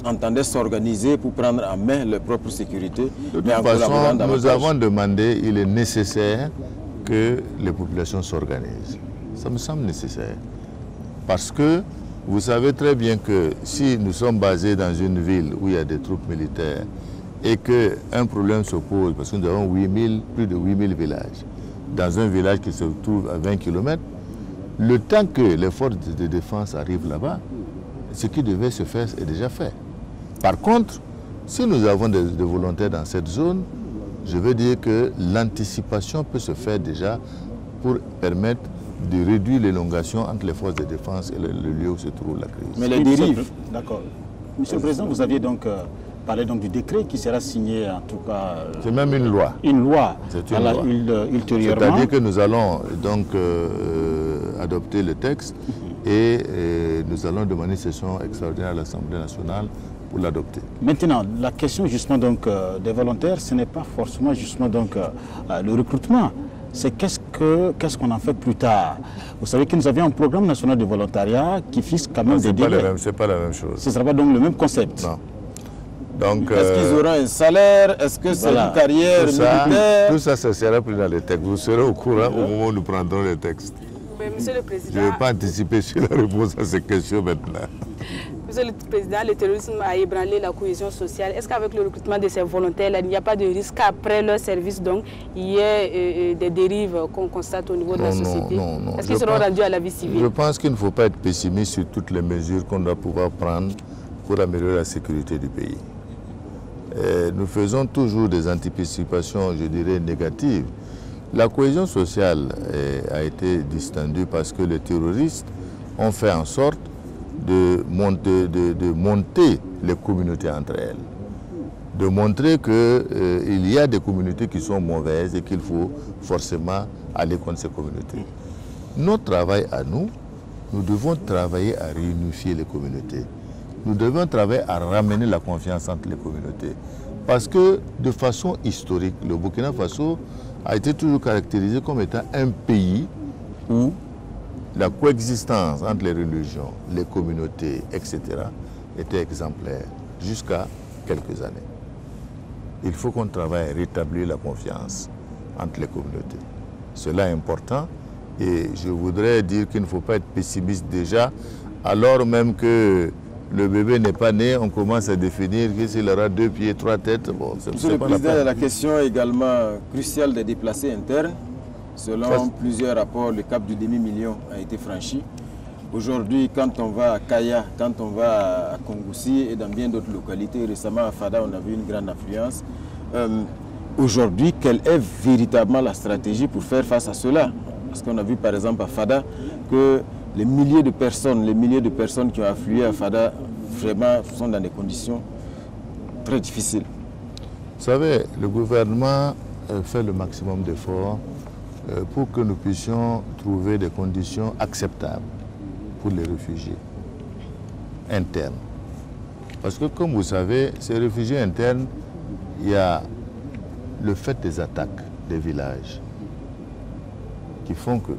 entendaient s'organiser pour prendre en main leur propre sécurité? De toute façon, nous avons demandé, il est nécessaire que les populations s'organisent. Ça me semble nécessaire. Parce que vous savez très bien que si nous sommes basés dans une ville où il y a des troupes militaires et qu'un problème se pose, parce que nous avons plus de 8000 villages, dans un village qui se trouve à 20 km, le temps que les forces de défense arrivent là-bas, ce qui devait se faire est déjà fait. Par contre, si nous avons des volontaires dans cette zone, je veux dire que l'anticipation peut se faire déjà pour permettre de réduire l'élongation entre les forces de défense et le lieu où se trouve la crise. Mais les dérives... D'accord. Monsieur le Président, vous aviez donc parlé donc du décret qui sera signé en tout cas... C'est même une loi. Une loi. C'est une loi. Ultérieurement. C'est-à-dire que nous allons donc adopter le texte et nous allons demander une session extraordinaire à l'Assemblée nationale pour l'adopter. Maintenant, la question justement donc des volontaires, ce n'est pas forcément justement donc le recrutement. C'est qu'est-ce qu'on en fait plus tard. Vous savez que nous avions un programme national de volontariat qui fixe quand même des délais. C'est pas la même chose. Ce ne sera pas donc le même concept. Non. Donc, est-ce qu'ils auront un salaire? Est-ce que c'est une carrière militaire? Tout ça, ça sera pris dans les textes. Vous serez au courant au moment où nous prendrons les textes. Mais Monsieur le Président... Je ne vais pas anticiper sur la réponse à ces questions maintenant. Monsieur le Président, le terrorisme a ébranlé la cohésion sociale. Est-ce qu'avec le recrutement de ces volontaires, il n'y a pas de risque qu'après leur service, donc, il y ait des dérives qu'on constate au niveau de la société? Non. Est-ce qu'ils seront rendus à la vie civile? Je pense qu'il ne faut pas être pessimiste sur toutes les mesures qu'on doit pouvoir prendre pour améliorer la sécurité du pays. nous faisons toujours des anticipations, je dirais, négatives. La cohésion sociale a été distendue parce que les terroristes ont fait en sorte de monter les communautés entre elles, de montrer qu'il y a des communautés qui sont mauvaises et qu'il faut forcément aller contre ces communautés. Notre travail à nous, nous devons travailler à réunifier les communautés. Nous devons travailler à ramener la confiance entre les communautés. Parce que de façon historique, le Burkina Faso a été toujours caractérisé comme étant un pays où la coexistence entre les religions, les communautés, etc. était exemplaire jusqu'à quelques années. Il faut qu'on travaille à rétablir la confiance entre les communautés. Cela est important et je voudrais dire qu'il ne faut pas être pessimiste déjà, alors même que le bébé n'est pas né, on commence à définir qu'il aura 2 pieds, 3 têtes. Bon, Monsieur le Président, la question également cruciale des déplacés internes. Selon plusieurs rapports, le cap du demi-million a été franchi. Aujourd'hui, quand on va à Kaya, quand on va à Kongoussi et dans bien d'autres localités, récemment à Fada, on a vu une grande affluence. Aujourd'hui, quelle est véritablement la stratégie pour faire face à cela? Parce qu'on a vu par exemple à Fada que les milliers de personnes qui ont afflué à Fada, vraiment sont dans des conditions très difficiles. Vous savez, le gouvernement fait le maximum d'efforts pour que nous puissions trouver des conditions acceptables pour les réfugiés internes. Parce que comme vous savez, ces réfugiés internes, il y a le fait des attaques des villages qui font que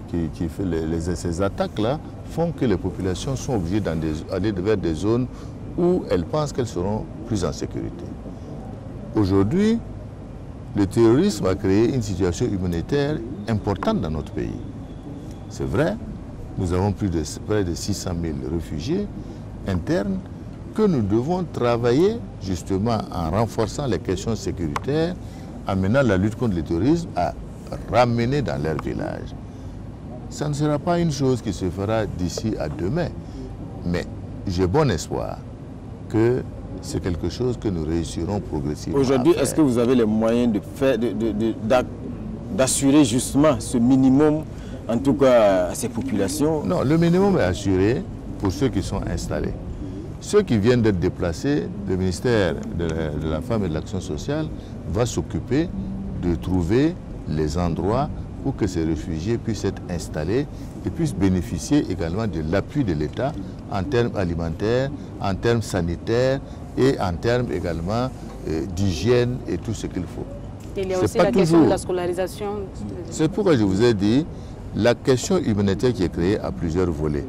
ces attaques-là font que les populations sont obligées d'aller vers des zones où elles pensent qu'elles seront plus en sécurité. Aujourd'hui, le terrorisme a créé une situation humanitaire importante dans notre pays. C'est vrai, nous avons près de 600 000 réfugiés internes que nous devons travailler justement en renforçant les questions sécuritaires, en menant la lutte contre le terrorisme à ramener dans leur village. Ça ne sera pas une chose qui se fera d'ici à demain, mais j'ai bon espoir que c'est quelque chose que nous réussirons progressivement. Aujourd'hui, est-ce que vous avez les moyens d'assurer justement ce minimum, en tout cas à ces populations? Non, le minimum est assuré pour ceux qui sont installés. Ceux qui viennent d'être déplacés, le ministère de la Femme et de l'Action sociale va s'occuper de trouver les endroits pour que ces réfugiés puissent être installés et puissent bénéficier également de l'appui de l'État en termes alimentaires, en termes sanitaires et en termes également d'hygiène et tout ce qu'il faut. Il y a aussi la question de la scolarisation. C'est pourquoi je vous ai dit, la question humanitaire qui est créée a plusieurs volets.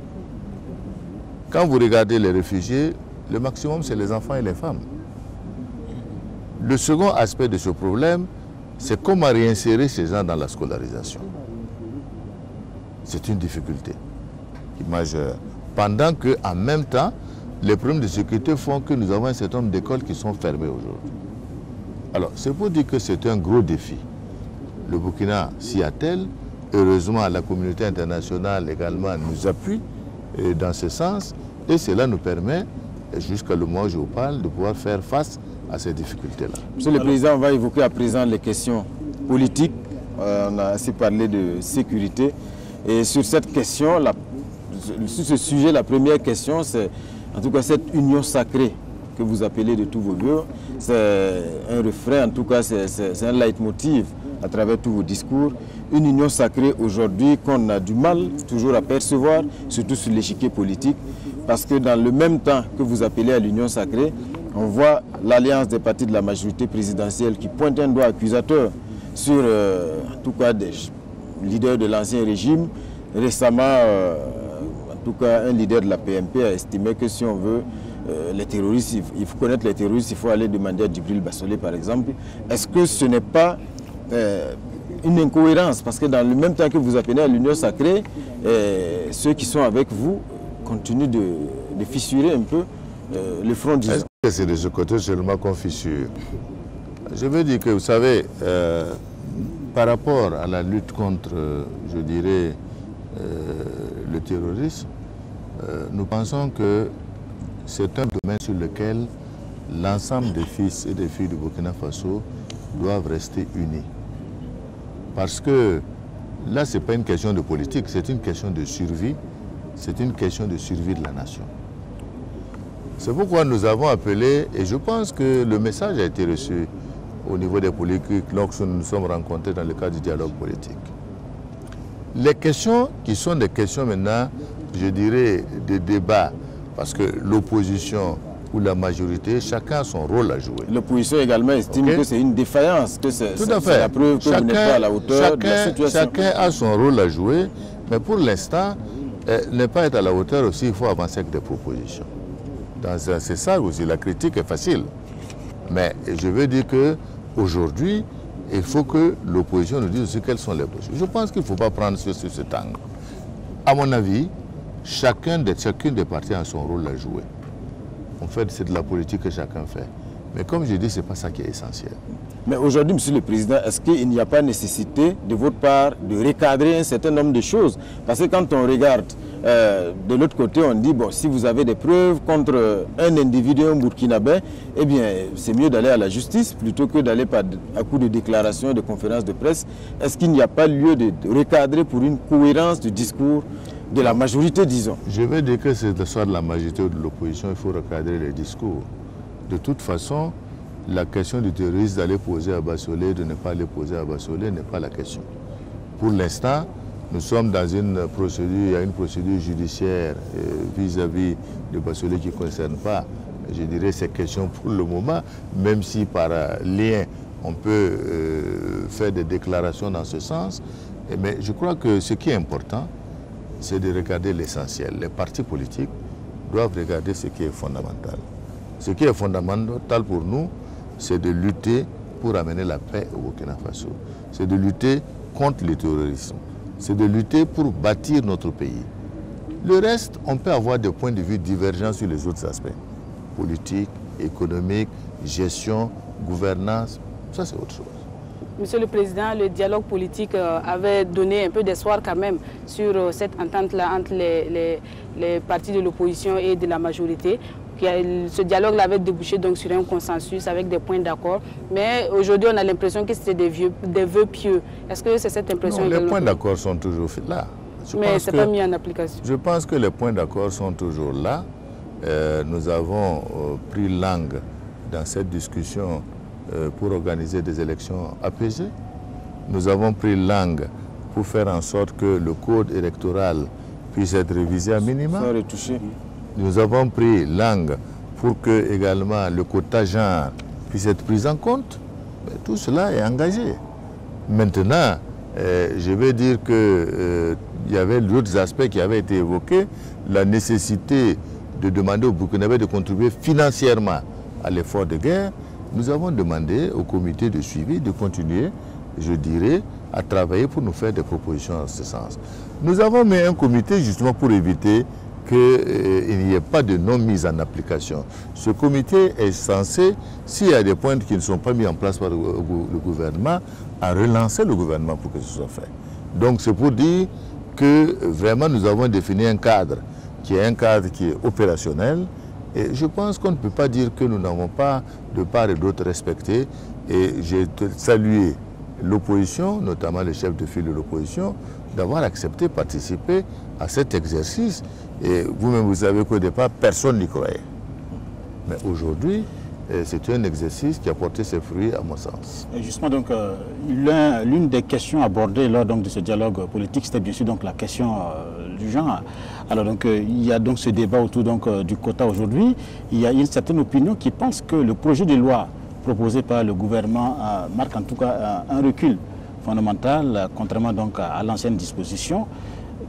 Quand vous regardez les réfugiés, le maximum c'est les enfants et les femmes. Le second aspect de ce problème, c'est comment réinsérer ces gens dans la scolarisation. C'est une difficulté majeure. Pendant qu'en même temps, les problèmes de sécurité font que nous avons un certain nombre d'écoles qui sont fermées aujourd'hui. Alors, c'est pour dire que c'est un gros défi. Le Burkina s'y attelle. Heureusement, la communauté internationale également nous appuie dans ce sens. Et cela nous permet, jusqu'à le moment où je vous parle, de pouvoir faire face à ces difficultés-là. Monsieur le Président, on va évoquer à présent les questions politiques. On a assez parlé de sécurité. Et sur cette question, sur ce sujet, la première question, c'est en tout cas cette union sacrée que vous appelez de tous vos voeux. C'est un refrain, en tout cas c'est un leitmotiv à travers tous vos discours. Une union sacrée aujourd'hui qu'on a du mal toujours à percevoir, surtout sur l'échiquier politique. Parce que dans le même temps que vous appelez à l'union sacrée, on voit l'alliance des partis de la majorité présidentielle qui pointe un doigt accusateur sur, en tout cas, des leaders de l'ancien régime. Récemment, en tout cas, un leader de la PMP a estimé que si on veut les terroristes, il faut connaître les terroristes, il faut aller demander à Djibril Bassolé, par exemple. Est-ce que ce n'est pas une incohérence? Parce que dans le même temps que vous appelez à l'union sacrée, ceux qui sont avec vous continuent de fissurer un peu le front du... Est-ce que c'est de ce côté seulement qu'on fissure? Je veux dire que, vous savez, par rapport à la lutte contre, je dirais, le terrorisme, nous pensons que c'est un domaine sur lequel l'ensemble des fils et des filles du Burkina Faso doivent rester unis. Parce que là, ce n'est pas une question de politique, c'est une question de survie, c'est une question de survie de la nation. C'est pourquoi nous avons appelé, et je pense que le message a été reçu au niveau des politiques lorsque nous nous sommes rencontrés dans le cadre du dialogue politique. Les questions qui sont des questions maintenant, je dirais, de débat, parce que l'opposition ou la majorité, chacun a son rôle à jouer. L'opposition également estime que c'est une défaillance, que c'est la preuve que vous n'êtes pas à la hauteur de la situation. Chacun a son rôle à jouer, mais pour l'instant, ne pas être à la hauteur aussi, il faut avancer avec des propositions. C'est ça aussi, la critique est facile. Mais je veux dire qu'aujourd'hui, il faut que l'opposition nous dise aussi quelles sont les positions. Je pense qu'il ne faut pas prendre sur cet angle. À mon avis, chacune des parties a son rôle à jouer. En fait, c'est de la politique que chacun fait. Mais comme je dis, ce n'est pas ça qui est essentiel. Mais aujourd'hui, Monsieur le Président, est-ce qu'il n'y a pas nécessité de votre part de recadrer un certain nombre de choses? Parce que quand on regarde de l'autre côté, on dit, bon, si vous avez des preuves contre un individu, un Burkinabé, eh bien, c'est mieux d'aller à la justice plutôt que d'aller à coup de déclarations, de conférences de presse. Est-ce qu'il n'y a pas lieu de recadrer pour une cohérence du discours de la majorité, disons? Je veux dire que c'est soit de la majorité ou de l'opposition, il faut recadrer les discours. De toute façon, la question du terrorisme d'aller poser à Bassolé, de ne pas aller poser à Bassolé n'est pas la question. Pour l'instant, nous sommes dans une procédure, il y a une procédure judiciaire vis-à-vis de Bassolé qui ne concerne pas, je dirais, ces questions pour le moment, même si par lien, on peut faire des déclarations dans ce sens. Mais je crois que ce qui est important, c'est de regarder l'essentiel. Les partis politiques doivent regarder ce qui est fondamental. Ce qui est fondamental pour nous, c'est de lutter pour amener la paix au Burkina Faso. C'est de lutter contre le terrorisme. C'est de lutter pour bâtir notre pays. Le reste, on peut avoir des points de vue divergents sur les autres aspects. Politique, économique, gestion, gouvernance, ça c'est autre chose. Monsieur le Président, le dialogue politique avait donné un peu d'espoir quand même sur cette entente-là entre les partis de l'opposition et de la majorité. Ce dialogue avait débouché donc sur un consensus avec des points d'accord. Mais aujourd'hui, on a l'impression que c'était des vœux pieux. Est-ce que c'est cette impression? Non, les points d'accord sont toujours là. Mais ce n'est pas mis en application. Je pense que les points d'accord sont toujours là. Nous avons pris langue dans cette discussion pour organiser des élections apaisées. Nous avons pris langue pour faire en sorte que le code électoral puisse être révisé à minima. Sans retoucher. Nous avons pris langue pour que également le quota genre puisse être pris en compte. Mais tout cela est engagé. Maintenant, je vais dire qu'il y avait d'autres aspects qui avaient été évoqués. La nécessité de demander aux Burkinabés de contribuer financièrement à l'effort de guerre. Nous avons demandé au comité de suivi de continuer, je dirais, à travailler pour nous faire des propositions en ce sens. Nous avons mis un comité justement pour éviter qu'il n'y ait pas de non-mise en application. Ce comité est censé, s'il y a des points qui ne sont pas mis en place par le gouvernement, à relancer le gouvernement pour que ce soit fait. Donc c'est pour dire que vraiment nous avons défini un cadre qui est opérationnel. Et je pense qu'on ne peut pas dire que nous n'avons pas de part et d'autre respecté. Et j'ai salué l'opposition, notamment les chefs de file de l'opposition, d'avoir accepté de participer à cet exercice. Et vous-même, vous savez qu'au départ, personne n'y croyait. Mais aujourd'hui, c'est un exercice qui a porté ses fruits à mon sens. Et justement, donc, l'une des questions abordées lors donc, de ce dialogue politique, c'était bien sûr donc, la question du genre. Alors donc, il y a donc ce débat autour donc, du quota aujourd'hui. Il y a une certaine opinion qui pense que le projet de loi proposé par le gouvernement marque en tout cas un recul fondamental, contrairement donc à l'ancienne disposition.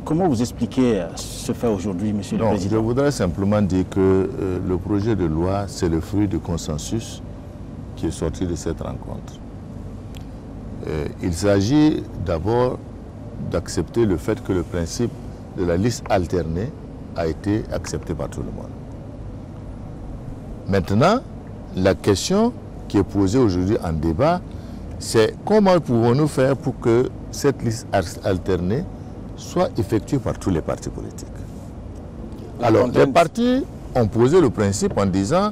Comment vous expliquez ce fait aujourd'hui, Monsieur le Président? Je voudrais simplement dire que le projet de loi, c'est le fruit du consensus qui est sorti de cette rencontre. Il s'agit d'abord d'accepter le fait que le principe de la liste alternée a été accepté par tout le monde. Maintenant, la question qui est posée aujourd'hui en débat, c'est comment pouvons-nous faire pour que cette liste alternée soit effectuée par tous les partis politiques. Alors, les partis ont posé le principe en disant,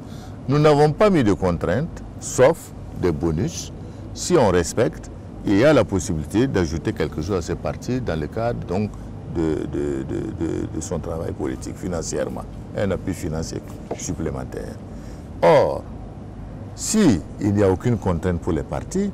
Nous n'avons pas mis de contraintes, sauf des bonus. Si on respecte, il y a la possibilité d'ajouter quelque chose à ce parti dans le cadre donc, de son travail politique, financièrement, un appui financier supplémentaire. Or, s'il n'y a aucune contrainte pour les partis,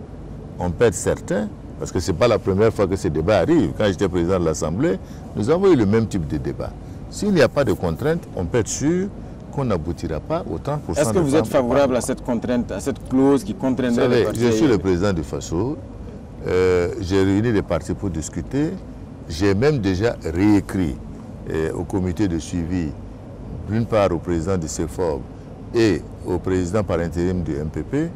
on peut être certain, parce que ce n'est pas la première fois que ce débat arrive. Quand j'étais président de l'Assemblée, nous avons eu le même type de débat. S'il n'y a pas de contrainte, on peut être sûr qu'on n'aboutira pas au 30%. Est-ce que vous êtes favorable à cette contrainte, à cette clause qui contraindrait les partis? Je suis le président du FASO. J'ai réuni les partis pour discuter. J'ai même déjà réécrit au comité de suivi, d'une part au président du CEFOB et au président par intérim du MPP,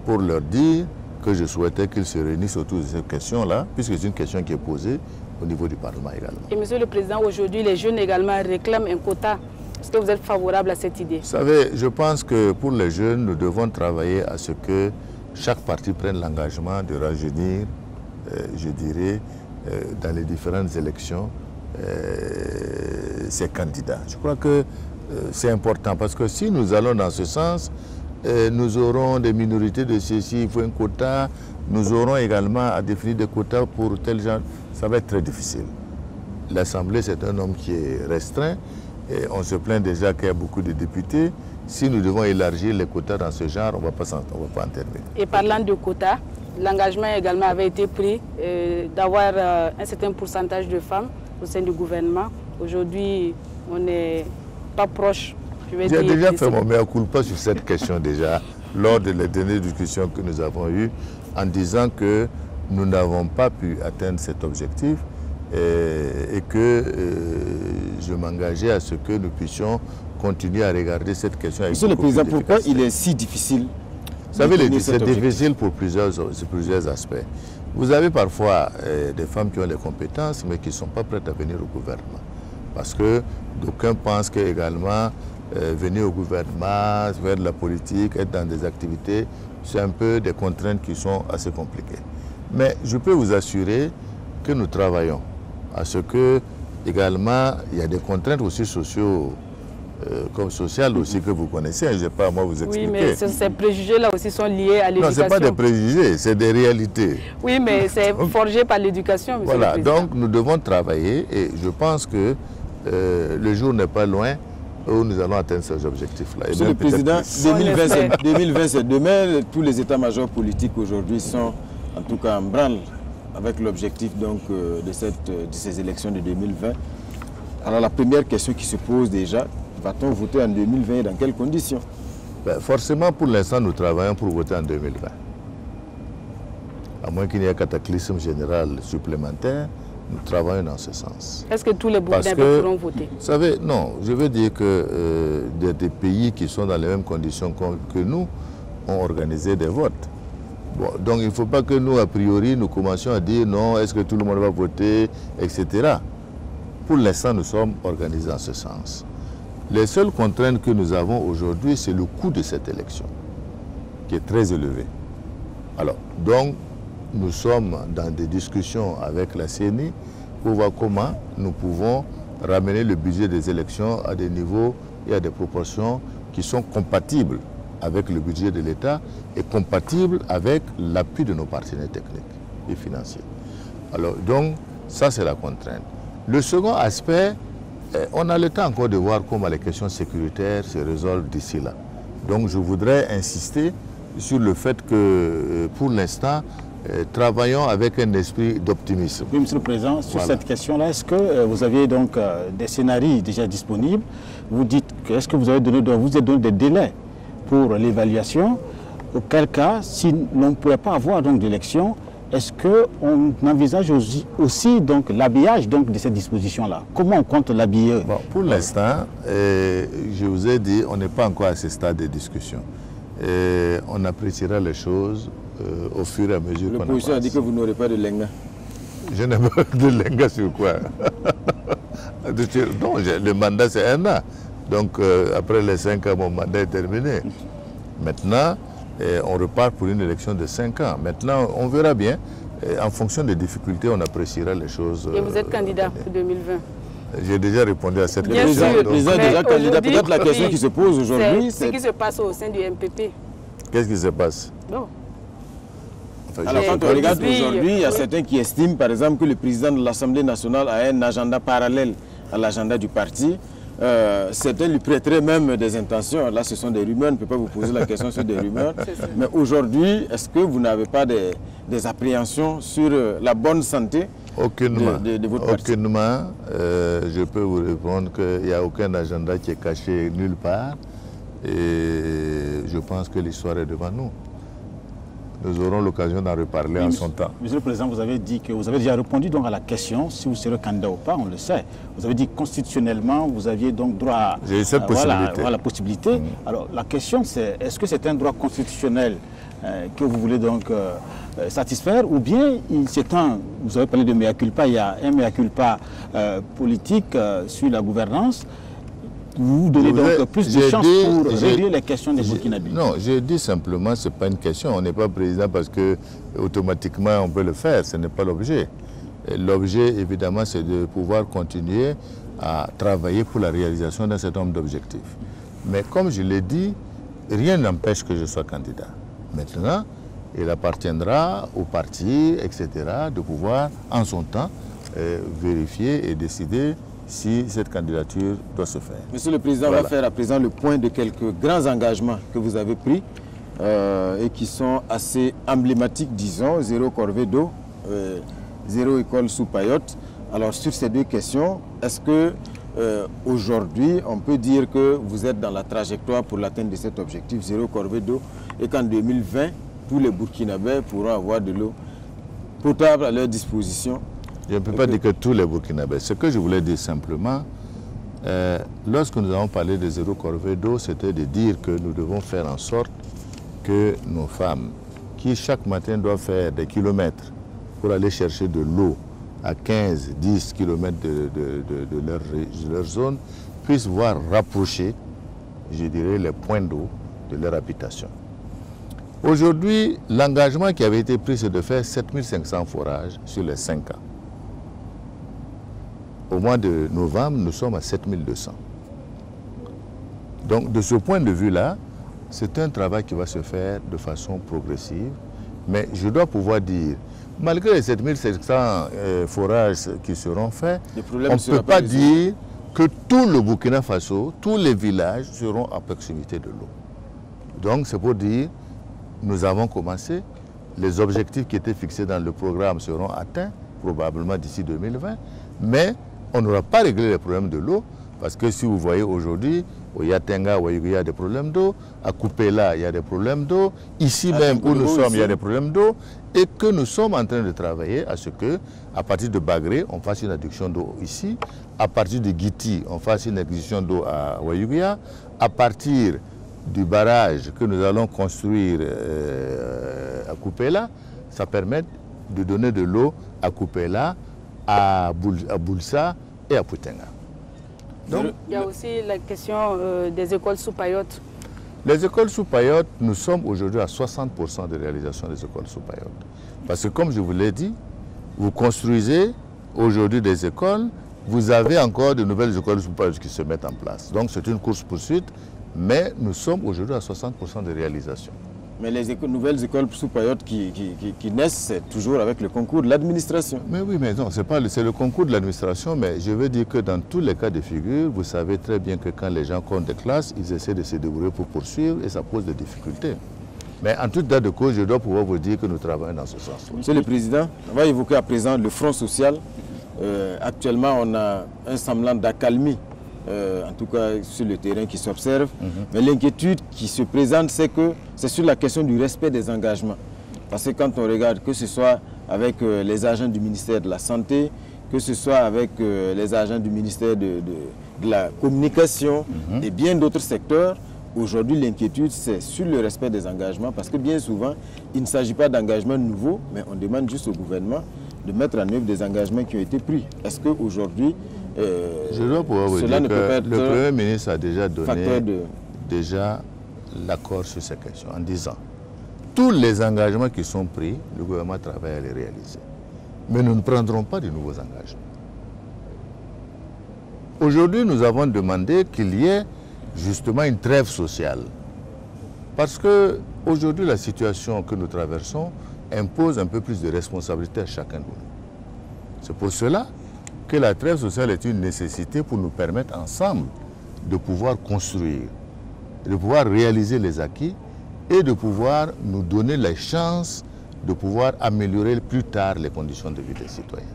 pour leur dire que je souhaitais qu'ils se réunissent autour de cette question-là, puisque c'est une question qui est posée au niveau du Parlement également. Et Monsieur le Président, aujourd'hui, les jeunes également réclament un quota. Est-ce que vous êtes favorable à cette idée? Vous savez, je pense que pour les jeunes, nous devons travailler à ce que chaque parti prenne l'engagement de rajeunir, je dirais, dans les différentes élections, ses candidats. Je crois que c'est important, parce que si nous allons dans ce sens, nous aurons des minorités de ceci, il faut un quota, nous aurons également à définir des quotas pour tel genre, ça va être très difficile. L'Assemblée, c'est un homme qui est restreint, et on se plaint déjà qu'il y a beaucoup de députés. Si nous devons élargir les quotas dans ce genre, on ne va pas intervenir. Et parlant de quotas, l'engagement également avait été pris d'avoir un certain pourcentage de femmes au sein du gouvernement. Aujourd'hui, on n'est pas proche. J'ai déjà fait mon mea culpa sur cette question déjà, lors de les dernières discussions que nous avons eues, en disant que nous n'avons pas pu atteindre cet objectif et que je m'engageais à ce que nous puissions continuer à regarder cette question avec Monsieur le Président, pourquoi il est si difficile? Vous savez, c'est difficile pour plusieurs aspects. Vous avez parfois des femmes qui ont les compétences, mais qui ne sont pas prêtes à venir au gouvernement. Parce que d'aucuns pensent que également venir au gouvernement, faire de la politique, être dans des activités, c'est un peu des contraintes qui sont assez compliquées. Mais je peux vous assurer que nous travaillons à ce que, également, il y a des contraintes aussi comme sociales aussi que vous connaissez. Je ne vais pas à moi vous expliquer. Oui, mais ces préjugés-là aussi sont liés à l'éducation. Non, ce n'est pas des préjugés, c'est des réalités. Oui, mais c'est forgé par l'éducation, monsieur voilà, le Président. Donc nous devons travailler et je pense que le jour n'est pas loin où nous allons atteindre ces objectifs-là. Monsieur le Président, 2020, c'est demain. Tous les états-majors politiques aujourd'hui sont en tout cas en branle avec l'objectif donc de ces élections de 2020. Alors la première question qui se pose déjà, va-t-on voter en 2020 et dans quelles conditions? Forcément, pour l'instant, nous travaillons pour voter en 2020. À moins qu'il n'y ait un cataclysme général supplémentaire, nous travaillons dans ce sens. Est-ce que tous les Burkinabés pourront voter? Vous savez, non. Je veux dire que des pays qui sont dans les mêmes conditions que nous ont organisé des votes. Bon, donc il ne faut pas que nous, a priori, nous commencions à dire non, est-ce que tout le monde va voter, etc. Pour l'instant, nous sommes organisés en ce sens. Les seules contraintes que nous avons aujourd'hui, c'est le coût de cette élection, qui est très élevé. Alors, donc, nous sommes dans des discussions avec la CENI pour voir comment nous pouvons ramener le budget des élections à des niveaux et à des proportions qui sont compatibles avec le budget de l'État et compatibles avec l'appui de nos partenaires techniques et financiers. Alors, donc, ça c'est la contrainte. Le second aspect, on a le temps encore de voir comment les questions sécuritaires se résolvent d'ici là. Donc, je voudrais insister sur le fait que, pour l'instant, travaillons avec un esprit d'optimisme. Oui, Monsieur le Président, sur cette question-là, est-ce que vous aviez donc des scénarios déjà disponibles? Vous dites que est-ce que vous avez donné, des délais pour l'évaluation? Auquel cas, si l'on ne pouvait pas avoir donc d'élection, est-ce qu'on envisage aussi donc l'habillage donc de cette disposition-là? Comment on compte l'habiller? Bon, pour l'instant, je vous ai dit, on n'est pas encore à ce stade de discussion. On appréciera les choses au fur et à mesure qu'on avance. L'opposition a dit que vous n'aurez pas de lenga. Je n'ai pas de lenga sur quoi? Non, le mandat c'est 1 an. Donc après les 5 ans, mon mandat est terminé. Maintenant, on repart pour une élection de 5 ans. Maintenant, on verra bien. En fonction des difficultés, on appréciera les choses. Et vous êtes candidat pour 2020? J'ai déjà répondu à cette Le question. président est déjà candidat. Peut-être la question qui se pose aujourd'hui, c'est ce qui se passe au sein du MPP. Qu'est-ce qui se passe? Bon. Enfin, alors, quand on regarde aujourd'hui, il y a certains qui estiment, par exemple, que le président de l'Assemblée nationale a un agenda parallèle à l'agenda du parti. Certains lui prêteraient même des intentions. Là, ce sont des rumeurs, on ne peut pas vous poser la question sur des rumeurs. Mais aujourd'hui, est-ce que vous n'avez pas des appréhensions sur la bonne santé de votre parti? Aucunement. Je peux vous répondre qu'il n'y a aucun agenda qui est caché nulle part. Et je pense que l'histoire est devant nous. Nous aurons l'occasion d'en reparler en son temps. Monsieur le Président, vous avez dit que vous avez déjà répondu donc à la question si vous serez candidat ou pas, on le sait. Vous avez dit constitutionnellement, vous aviez donc droit à cette possibilité. Voilà, la possibilité. Alors la question c'est, est-ce que c'est un droit constitutionnel que vous voulez donc satisfaire, ou bien c'est vous avez parlé de mea culpa, il y a un mea culpa politique sur la gouvernance. Vous donnez donc plus de chance pour régler les questions des Burkinabés. Non, je dis simplement, ce n'est pas une question. On n'est pas président parce que automatiquement on peut le faire. Ce n'est pas l'objet. L'objet, évidemment, c'est de pouvoir continuer à travailler pour la réalisation d'un certain nombre d'objectifs. Mais comme je l'ai dit, rien n'empêche que je sois candidat. Maintenant, il appartiendra au parti, etc., de pouvoir, en son temps, vérifier et décider si cette candidature doit se faire. Monsieur le Président, on va faire à présent le point de quelques grands engagements que vous avez pris et qui sont assez emblématiques, disons, zéro corvée d'eau, zéro école sous paillotte. Alors sur ces deux questions, est-ce que aujourd'hui on peut dire que vous êtes dans la trajectoire pour l'atteinte de cet objectif, zéro corvée d'eau, et qu'en 2020, tous les Burkinabés pourront avoir de l'eau potable à leur disposition? Je ne peux pas dire que tous les Burkinabés. Ce que je voulais dire simplement, lorsque nous avons parlé de zéro corvée d'eau, c'était de dire que nous devons faire en sorte que nos femmes, qui chaque matin doivent faire des kilomètres pour aller chercher de l'eau à 15-10 kilomètres de leur zone, puissent voir rapprocher, je dirais, les points d'eau de leur habitation. Aujourd'hui, l'engagement qui avait été pris, c'est de faire 7500 forages sur les 5 ans. Au mois de novembre, nous sommes à 7200. Donc, de ce point de vue-là, c'est un travail qui va se faire de façon progressive. Mais je dois pouvoir dire, malgré les 7500 forages qui seront faits, on ne peut pas dire que tout le Burkina Faso, tous les villages seront à proximité de l'eau. Donc, c'est pour dire, nous avons commencé, les objectifs qui étaient fixés dans le programme seront atteints, probablement d'ici 2020, mais on n'aura pas réglé les problèmes de l'eau, parce que si vous voyez aujourd'hui, au Yatenga, il y a des problèmes d'eau, à Kupela, il y a des problèmes d'eau, ici même où nous sommes, il y a des problèmes d'eau, et que nous sommes en train de travailler à ce que, à partir de Bagré, on fasse une adduction d'eau ici, à partir de Guiti, on fasse une adduction d'eau à Wayuguya, à partir du barrage que nous allons construire à Kupela, ça permet de donner de l'eau à Kupela, à Boulsa et à Putenga. Donc, il y a aussi la question des écoles sous paillotte. Les écoles sous paillotte, nous sommes aujourd'hui à 60% de réalisation des écoles sous paillotte. Parce que comme je vous l'ai dit, vous construisez aujourd'hui des écoles, vous avez encore de nouvelles écoles sous paillotte qui se mettent en place. Donc c'est une course-poursuite, mais nous sommes aujourd'hui à 60% de réalisation. Mais les nouvelles écoles sous paillotte qui naissent, c'est toujours avec le concours de l'administration. Mais oui, mais non, c'est le concours de l'administration, mais je veux dire que dans tous les cas de figure, vous savez très bien que quand les gens comptent des classes, ils essaient de se débrouiller pour poursuivre et ça pose des difficultés. Mais en toute date de cause, je dois pouvoir vous dire que nous travaillons dans ce sens. Monsieur le Président, on va évoquer à présent le Front social. Actuellement, on a un semblant d'accalmie. En tout cas sur le terrain qui s'observe. Mais l'inquiétude qui se présente, c'est que c'est sur la question du respect des engagements. Parce que quand on regarde, que ce soit avec les agents du ministère de la Santé, que ce soit avec les agents du ministère de la Communication et bien d'autres secteurs, aujourd'hui l'inquiétude c'est sur le respect des engagements parce que bien souvent, il ne s'agit pas d'engagements nouveaux, mais on demande juste au gouvernement de mettre en œuvre des engagements qui ont été pris. Est-ce qu'aujourd'hui, je dois pouvoir vous dire que le Premier ministre a déjà donné l'accord sur ces questions en disant tous les engagements qui sont pris, le gouvernement travaille à les réaliser. Mais nous ne prendrons pas de nouveaux engagements. Aujourd'hui, nous avons demandé qu'il y ait justement une trêve sociale. Parce qu'aujourd'hui, la situation que nous traversons impose un peu plus de responsabilité à chacun de nous. C'est pour cela que la trêve sociale est une nécessité pour nous permettre ensemble de pouvoir construire, de pouvoir réaliser les acquis et de pouvoir nous donner la chance de pouvoir améliorer plus tard les conditions de vie des citoyens.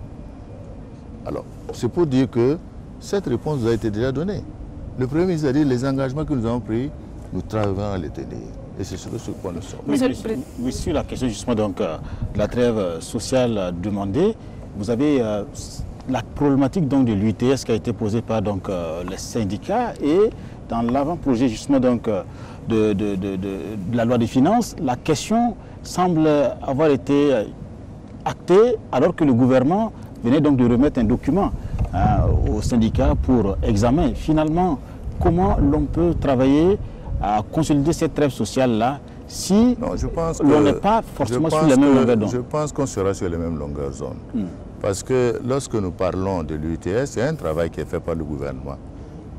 Alors, c'est pour dire que cette réponse nous a été déjà donnée. Le Premier ministre a dit les engagements que nous avons pris, nous travaillons à les tenir. Et c'est ce quoi nous sommes. Oui, sur la question justement donc, de la trêve sociale demandée, vous avez la problématique donc, de l'UTS qui a été posée par donc, les syndicats et dans l'avant-projet justement donc, de la loi des finances, la question semble avoir été actée alors que le gouvernement venait donc de remettre un document aux syndicats pour examen. Finalement, comment l'on peut travailler à consolider cette trêve sociale-là si l'on n'est pas forcément sur les mêmes longueurs d'onde? Je pense qu'on sera sur les mêmes longueurs d'onde. Parce que lorsque nous parlons de l'UTS, c'est un travail qui est fait par le gouvernement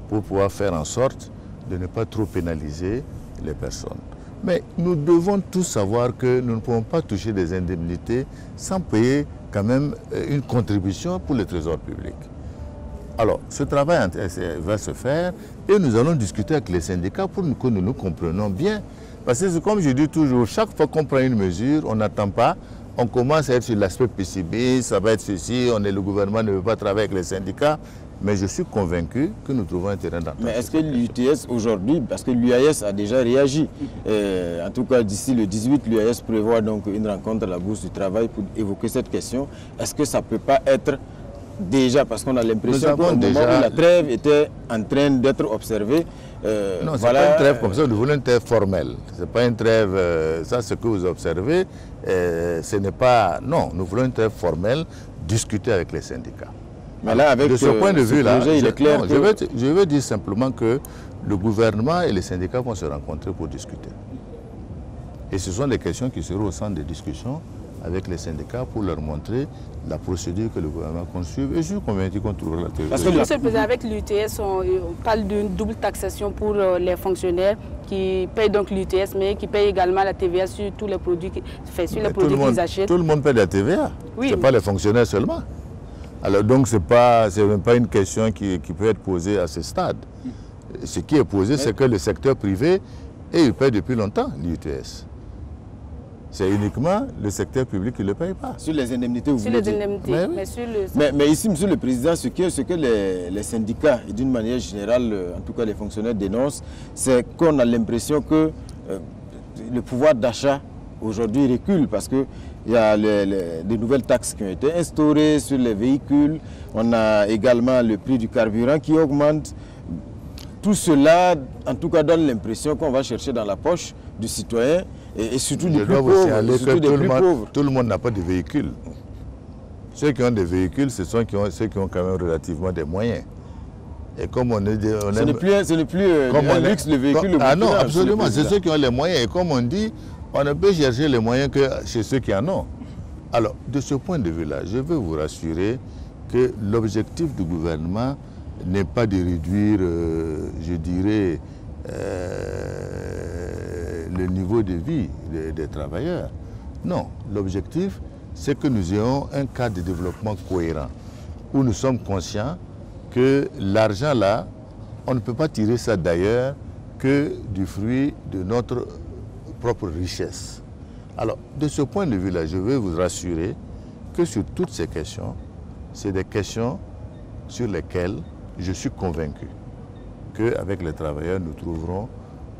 pour pouvoir faire en sorte de ne pas trop pénaliser les personnes. Mais nous devons tous savoir que nous ne pouvons pas toucher des indemnités sans payer quand même une contribution pour le trésor public. Alors, ce travail va se faire et nous allons discuter avec les syndicats pour que nous nous comprenions bien. Parce que comme je dis toujours, chaque fois qu'on prend une mesure, on n'attend pas, on commence à être sur l'aspect pessimiste, ça va être ceci, le gouvernement ne veut pas travailler avec les syndicats. Mais je suis convaincu que nous trouvons un terrain d'entente. Mais est-ce que l'UTS aujourd'hui, parce que l'UAS a déjà réagi, en tout cas d'ici le 18, l'UAS prévoit donc une rencontre à la Bourse du Travail pour évoquer cette question. Est-ce que ça ne peut pas être déjà, parce qu'on a l'impression qu'au moment où la trêve était en train d'être observée, non, ce n'est pas une trêve comme ça, nous voulons une trêve formelle. Ce n'est pas une trêve, ça ce que vous observez, ce n'est pas... Non, nous voulons une trêve formelle, discuter avec les syndicats. Mais là, avec de ce point de vue-là, je veux dire simplement que le gouvernement et les syndicats vont se rencontrer pour discuter. Et ce sont des questions qui seront au centre des discussions avec les syndicats pour leur montrer la procédure que le gouvernement conçue. Et je suis convaincu qu'on trouvera la théorie. Monsieur le Président, avec l'UTS, on parle d'une double taxation pour les fonctionnaires qui payent donc l'UTS, mais qui payent également la TVA sur tous les produits qu'ils achètent. Tout le monde paye la TVA, oui, ce n'est pas les fonctionnaires seulement. Alors donc, ce n'est même pas une question qui peut être posée à ce stade. Ce qui est posé, c'est que le secteur privé, et il paye depuis longtemps l'UTS. C'est uniquement le secteur public qui ne le paye pas. Sur les indemnités, vous voulez dire? Sur les indemnités. Mais ici, Monsieur le Président, ce que les syndicats, et d'une manière générale, en tout cas les fonctionnaires dénoncent, c'est qu'on a l'impression que le pouvoir d'achat aujourd'hui recule parce qu'il y a des nouvelles taxes qui ont été instaurées sur les véhicules. On a également le prix du carburant qui augmente. Tout cela, en tout cas, donne l'impression qu'on va chercher dans la poche du citoyen et surtout des plus pauvres. Tout le monde n'a pas de véhicule. Ceux qui ont des véhicules, ce sont ceux qui ont quand même relativement des moyens. Et comme on est... Ce n'est plus un luxe, le véhicule. Ah non, absolument. C'est ceux qui ont les moyens. Et comme on dit, on ne peut chercher les moyens que chez ceux qui en ont. Alors, de ce point de vue-là, je veux vous rassurer que l'objectif du gouvernement n'est pas de réduire, je dirais, le niveau de vie des travailleurs. Non, l'objectif, c'est que nous ayons un cadre de développement cohérent, où nous sommes conscients que l'argent là, on ne peut pas tirer ça d'ailleurs que du fruit de notre propre richesse. Alors, de ce point de vue-là, je veux vous rassurer que sur toutes ces questions, c'est des questions sur lesquelles je suis convaincu qu'avec les travailleurs, nous trouverons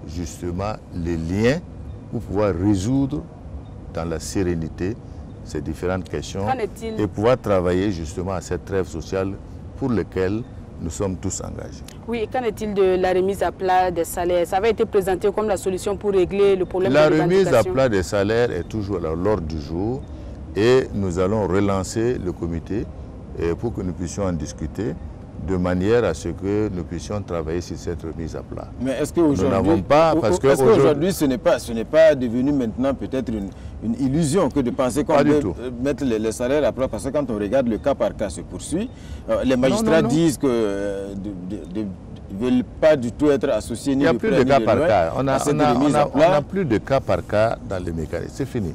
justement les liens pour pouvoir résoudre dans la sérénité ces différentes questions et pouvoir travailler justement à cette trêve sociale pour laquelle nous sommes tous engagés. Oui, et qu'en est-il de la remise à plat des salaires? Ça avait été présenté comme la solution pour régler le problème de l'éducation. La remise à plat des salaires est toujours à l'ordre du jour et nous allons relancer le comité pour que nous puissions en discuter de manière à ce que nous puissions travailler sur cette remise à plat. Mais est-ce qu'aujourd'hui, nous n'avons pas, parce que aujourd'hui, ce n'est pas devenu maintenant peut-être une illusion que de penser qu'on peut mettre les salaires à plat, parce que quand on regarde le cas par cas se poursuit, les magistrats disent que ne veulent pas du tout être associés. Il n'y a plus de cas par cas. On n'a plus de cas par cas dans les mécanismes. C'est fini.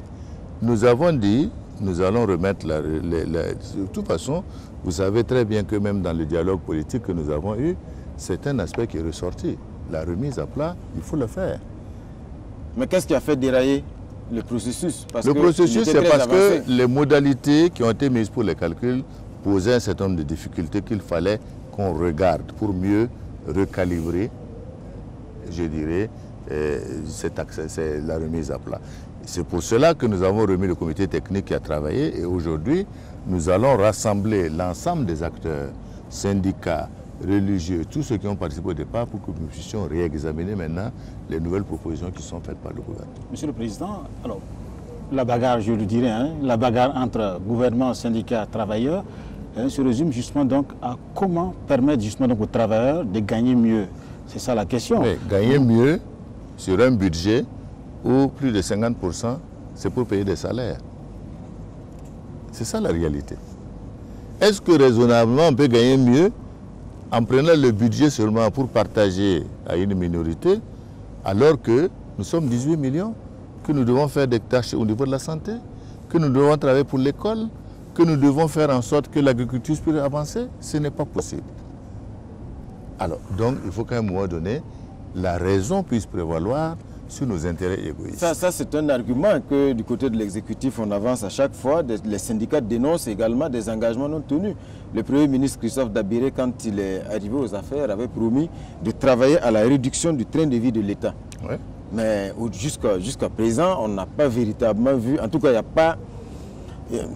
Nous avons dit, nous allons remettre de toute façon, vous savez très bien que même dans le dialogue politique que nous avons eu, c'est un aspect qui est ressorti. La remise à plat, il faut le faire. Mais qu'est-ce qui a fait dérailler le processus? Le processus, c'est parce que les modalités qui ont été mises pour les calculs posaient un certain nombre de difficultés qu'il fallait qu'on regarde pour mieux recalibrer, je dirais, c'est la remise à plat. C'est pour cela que nous avons remis le comité technique qui a travaillé et aujourd'hui, nous allons rassembler l'ensemble des acteurs, syndicats, religieux, tous ceux qui ont participé au départ pour que nous puissions réexaminer maintenant les nouvelles propositions qui sont faites par le gouvernement. Monsieur le Président, alors, la bagarre, je le dirais, la bagarre entre gouvernement, syndicats, travailleurs, se résume justement donc à comment permettre justement donc aux travailleurs de gagner mieux. C'est ça la question. Oui, gagner mieux sur un budget où plus de 50%, c'est pour payer des salaires. C'est ça la réalité. Est-ce que raisonnablement on peut gagner mieux en prenant le budget seulement pour partager à une minorité, alors que nous sommes 18 millions, que nous devons faire des tâches au niveau de la santé, que nous devons travailler pour l'école, que nous devons faire en sorte que l'agriculture puisse avancer? Ce n'est pas possible. Alors, donc, il faut qu'à un moment donné, la raison puisse prévaloir sur nos intérêts égoïstes. Ça c'est un argument que du côté de l'exécutif, on avance à chaque fois. Les syndicats dénoncent également des engagements non tenus. Le Premier ministre Christophe Dabiré, quand il est arrivé aux affaires, avait promis de travailler à la réduction du train de vie de l'État. Ouais. Mais jusqu'à présent, on n'a pas véritablement vu, en tout cas, il n'y a pas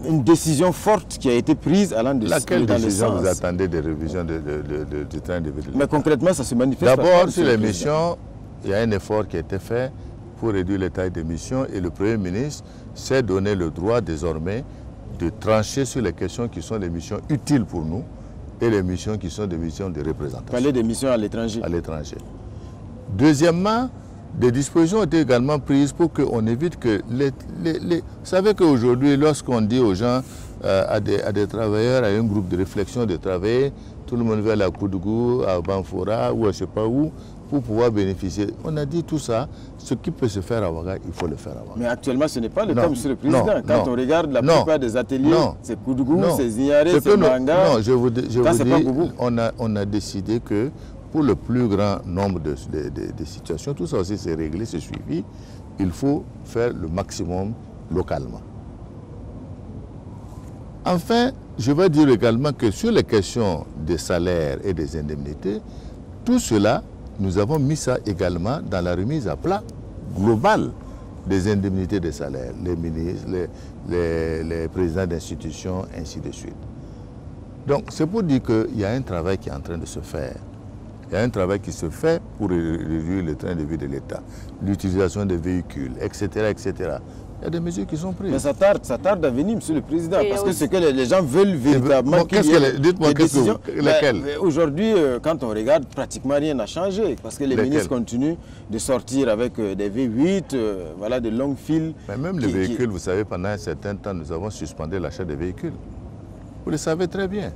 une décision forte qui a été prise allant de Laquelle décision vous attendez des révisions du train de vie de l'État? Mais concrètement, ça se manifeste. D'abord, sur les missions, il y a un effort qui a été fait pour réduire les tailles des missions et le Premier ministre s'est donné le droit désormais de trancher sur les questions qui sont des missions utiles pour nous et les missions qui sont des missions de représentation. Parler des missions à l'étranger. À l'étranger. Deuxièmement, des dispositions ont été également prises pour qu'on évite que vous savez qu'aujourd'hui, lorsqu'on dit aux gens, à des travailleurs, à un groupe de réflexion de travailler, tout le monde va à la Koudougou, à Banfora ou à je ne sais pas où, pour pouvoir bénéficier. On a dit tout ça, ce qui peut se faire à Ouaga, il faut le faire à Ouaga. Mais actuellement, ce n'est pas le cas, Monsieur le Président. Quand on regarde la plupart des ateliers, c'est Koudougou, c'est Zignaré, c'est Manga. Non, je vous dis, on a décidé que pour le plus grand nombre de situations, tout ça aussi c'est réglé, c'est suivi, il faut faire le maximum localement. Enfin, je vais dire également que sur les questions des salaires et des indemnités, tout cela, nous avons mis ça également dans la remise à plat globale des indemnités des salaires, les ministres, les présidents d'institutions, ainsi de suite. Donc, c'est pour dire qu'il y a un travail qui est en train de se faire. Il y a un travail qui se fait pour réduire le train de vie de l'État, l'utilisation des véhicules, etc., etc. Il y a des mesures qui sont prises. Mais ça tarde à venir, Monsieur le Président, parce que ce que les gens veulent véritablement... Dites-moi, lesquelles? Aujourd'hui, quand on regarde, pratiquement rien n'a changé, parce que les ministres continuent de sortir avec des V8, voilà, de longues files. Mais même les véhicules, vous savez, pendant un certain temps, nous avons suspendu l'achat des véhicules. Vous le savez très bien.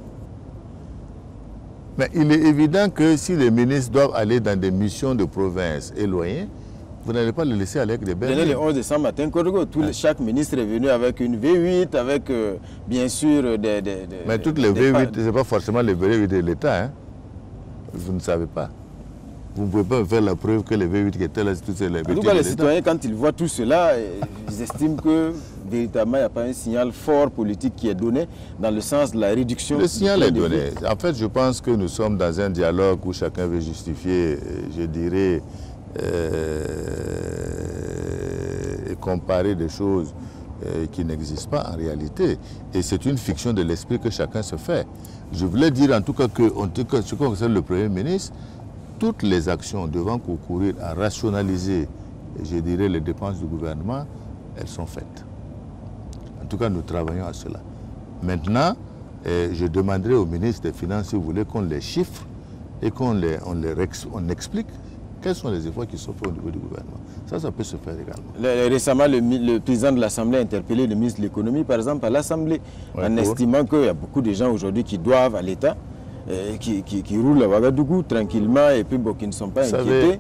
Mais il est évident que si les ministres doivent aller dans des missions de province éloignées, vous n'allez pas le laisser aller avec des berlines. Le 11 décembre matin, chaque ministre est venu avec une V8, avec bien sûr des... Mais toutes les V8, ce n'est pas forcément les V8 de l'État. Hein? Vous ne savez pas. Vous ne pouvez pas faire la preuve que les V8 qui étaient là, c'est toutes les V8 de l'État. En tout cas, les citoyens, quand ils voient tout cela, ils estiment que véritablement, il n'y a pas un signal fort politique qui est donné dans le sens de la réduction. Le signal est donné. En fait, je pense que nous sommes dans un dialogue où chacun veut justifier, je dirais, et comparer des choses qui n'existent pas en réalité. Et c'est une fiction de l'esprit que chacun se fait. Je voulais dire en tout cas que, ce qui concerne le Premier ministre, toutes les actions devant concourir à rationaliser, je dirais, les dépenses du gouvernement, elles sont faites. En tout cas, nous travaillons à cela. Maintenant, Et je demanderai au ministre des Finances, si vous voulez, qu'on les chiffre et qu'on explique quels sont les efforts qui sont faits au niveau du gouvernement. Ça peut se faire également. Récemment, le président de l'Assemblée a interpellé le ministre de l'économie, par exemple, à l'Assemblée, en estimant qu'il y a beaucoup de gens aujourd'hui qui doivent à l'État, qui roulent à Ouagadougou tranquillement et puis qui ne sont pas inquiétés.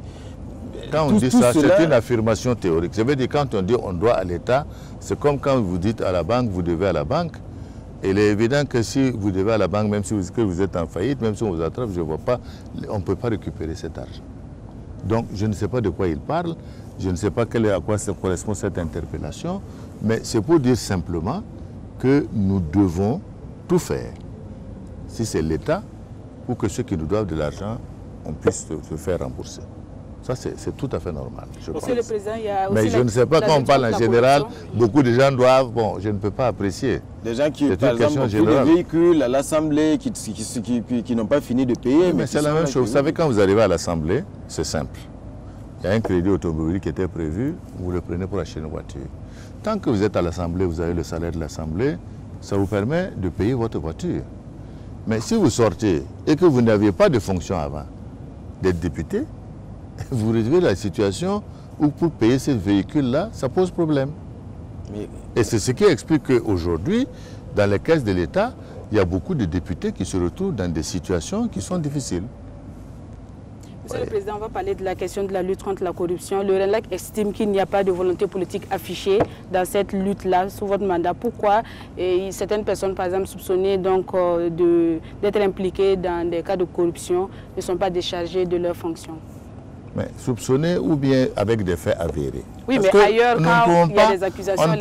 Quand on dit ça, c'est une affirmation théorique. Ça veut dire quand on dit on doit à l'État, c'est comme quand vous dites à la banque, vous devez à la banque. Et il est évident que si vous devez à la banque, même si vous êtes en faillite, même si on vous attrape, je ne vois pas, on ne peut pas récupérer cet argent. Donc je ne sais pas de quoi il parle, je ne sais pas à quoi correspond cette interpellation, mais c'est pour dire simplement que nous devons tout faire, si c'est l'État, pour que ceux qui nous doivent de l'argent, on puisse se faire rembourser. Ça, c'est tout à fait normal, je pense. Le président, il y a aussi mais je ne sais pas, quand on parle en général, beaucoup de gens doivent, bon, je ne peux pas apprécier. Des gens qui, par exemple, ont pris des véhicules à l'Assemblée, qui n'ont pas fini de payer. Mais c'est la même chose. Vous savez, quand vous arrivez à l'Assemblée, c'est simple. Il y a un crédit automobile qui était prévu, vous le prenez pour acheter une voiture. Tant que vous êtes à l'Assemblée, vous avez le salaire de l'Assemblée, ça vous permet de payer votre voiture. Mais si vous sortez et que vous n'aviez pas de fonction avant d'être député, vous retrouvez la situation où pour payer ces véhicules-là, ça pose problème. Et c'est ce qui explique qu'aujourd'hui, dans les caisses de l'État, il y a beaucoup de députés qui se retrouvent dans des situations qui sont difficiles. Monsieur le Président, on va parler de la question de la lutte contre la corruption. Le RENLAC estime qu'il n'y a pas de volonté politique affichée dans cette lutte-là sous votre mandat. Pourquoi certaines personnes, par exemple, soupçonnées d'être impliquées dans des cas de corruption ne sont pas déchargées de leurs fonctions? Mais soupçonnés ou bien avec des faits avérés. Oui, parce mais ailleurs, quand il y a des accusations, on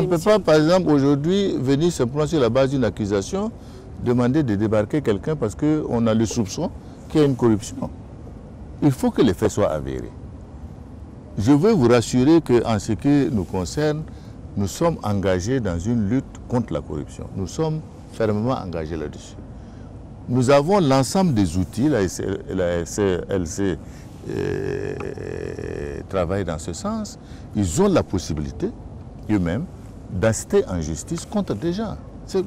ne peut pas, par exemple, aujourd'hui, venir simplement sur la base d'une accusation, demander de débarquer quelqu'un parce qu'on a le soupçon qu'il y a une corruption. Il faut que les faits soient avérés. Je veux vous rassurer qu'en ce qui nous concerne, nous sommes engagés dans une lutte contre la corruption. Nous sommes fermement engagés là-dessus. Nous avons l'ensemble des outils, la SCLC travaillent dans ce sens, ils ont la possibilité eux-mêmes d'assister en justice contre des gens.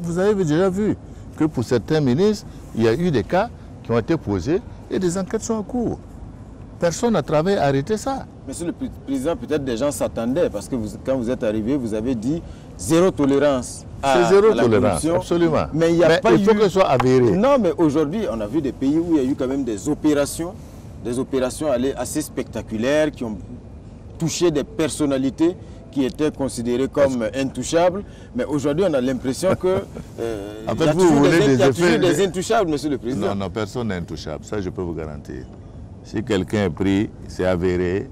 Vous avez déjà vu que pour certains ministres, il y a eu des cas qui ont été posés et des enquêtes sont en cours. Personne n'a travaillé à arrêter ça. Monsieur le Président, peut-être des gens s'attendaient parce que quand vous êtes arrivé, vous avez dit zéro tolérance à la corruption. C'est zéro tolérance, absolument. Mais il faut que ce soit avéré. Non, mais aujourd'hui, on a vu des pays où il y a eu quand même des opérations assez spectaculaires qui ont touché des personnalités qui étaient considérées comme intouchables. Mais aujourd'hui, on a l'impression que il y a toujours des intouchables, Monsieur le Président. Non, personne n'est intouchable. Ça, je peux vous garantir. Si quelqu'un est pris, c'est avéré,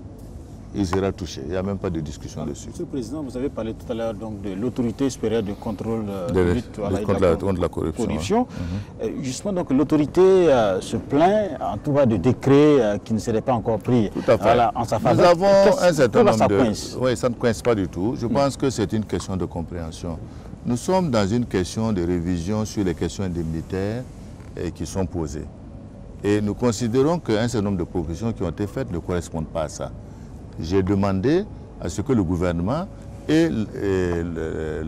il sera touché. Il n'y a même pas de discussion dessus. Monsieur le Président, vous avez parlé tout à l'heure de l'autorité supérieure de contrôle contre la corruption. Justement, donc l'autorité se plaint en tout cas de décrets qui ne seraient pas encore pris en sa faveur. Nous avons un certain nombre de... Oui, ça ne coince pas du tout. Je pense que c'est une question de compréhension. Nous sommes dans une question de révision sur les questions indemnitaires qui sont posées. Et nous considérons qu'un certain nombre de propositions qui ont été faites ne correspondent pas à ça. J'ai demandé à ce que le gouvernement et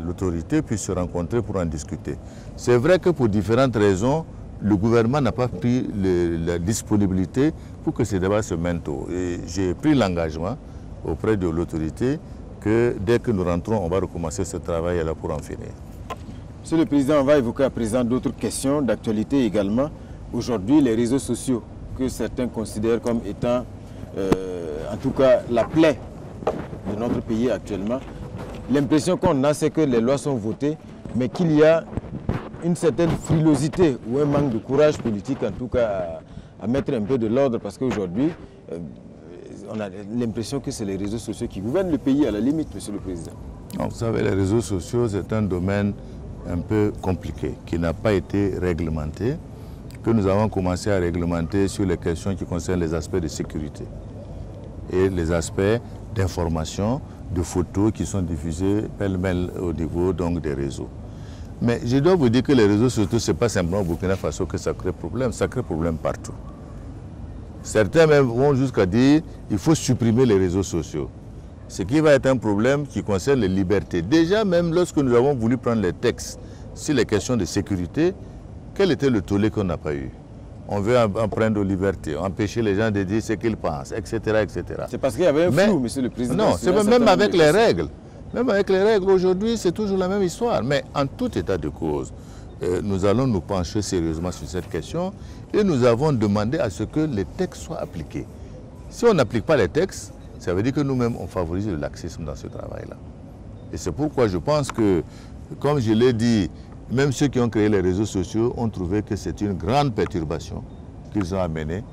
l'autorité puissent se rencontrer pour en discuter. C'est vrai que pour différentes raisons, le gouvernement n'a pas pris la disponibilité pour que ces débats se mènent tôt. Et j'ai pris l'engagement auprès de l'autorité que dès que nous rentrons, on va recommencer ce travail-là pour en finir. Monsieur le Président, on va évoquer à présent d'autres questions d'actualité également. Aujourd'hui, les réseaux sociaux que certains considèrent comme étant, en tout cas, la plaie de notre pays actuellement, l'impression qu'on a, c'est que les lois sont votées, mais qu'il y a une certaine frilosité ou un manque de courage politique, en tout cas, à mettre un peu de l'ordre, parce qu'aujourd'hui, on a l'impression que c'est les réseaux sociaux qui gouvernent le pays, à la limite, Monsieur le Président. Non, vous savez, les réseaux sociaux, c'est un domaine un peu compliqué, qui n'a pas été réglementé, que nous avons commencé à réglementer sur les questions qui concernent les aspects de sécurité et les aspects d'information, de photos qui sont diffusées pêle-mêle au niveau donc, des réseaux. Mais je dois vous dire que les réseaux sociaux, ce n'est pas simplement au Burkina Faso que ça crée problème, ça crée problème partout. Certains même vont jusqu'à dire qu'il faut supprimer les réseaux sociaux. Ce qui va être un problème qui concerne les libertés. Déjà, même lorsque nous avons voulu prendre les textes sur les questions de sécurité, quel était le tollé qu'on n'a pas eu? On veut en prendre aux libertés, empêcher les gens de dire ce qu'ils pensent, etc. etc. C'est parce qu'il y avait un flou, monsieur le président. Non, c'est même avec les règles. Même avec les règles, aujourd'hui, c'est toujours la même histoire. Mais en tout état de cause, nous allons nous pencher sérieusement sur cette question et nous avons demandé à ce que les textes soient appliqués. Si on n'applique pas les textes, ça veut dire que nous-mêmes, on favorise le laxisme dans ce travail-là. Et c'est pourquoi je pense que, comme je l'ai dit, même ceux qui ont créé les réseaux sociaux ont trouvé que c'est une grande perturbation qu'ils ont amenée,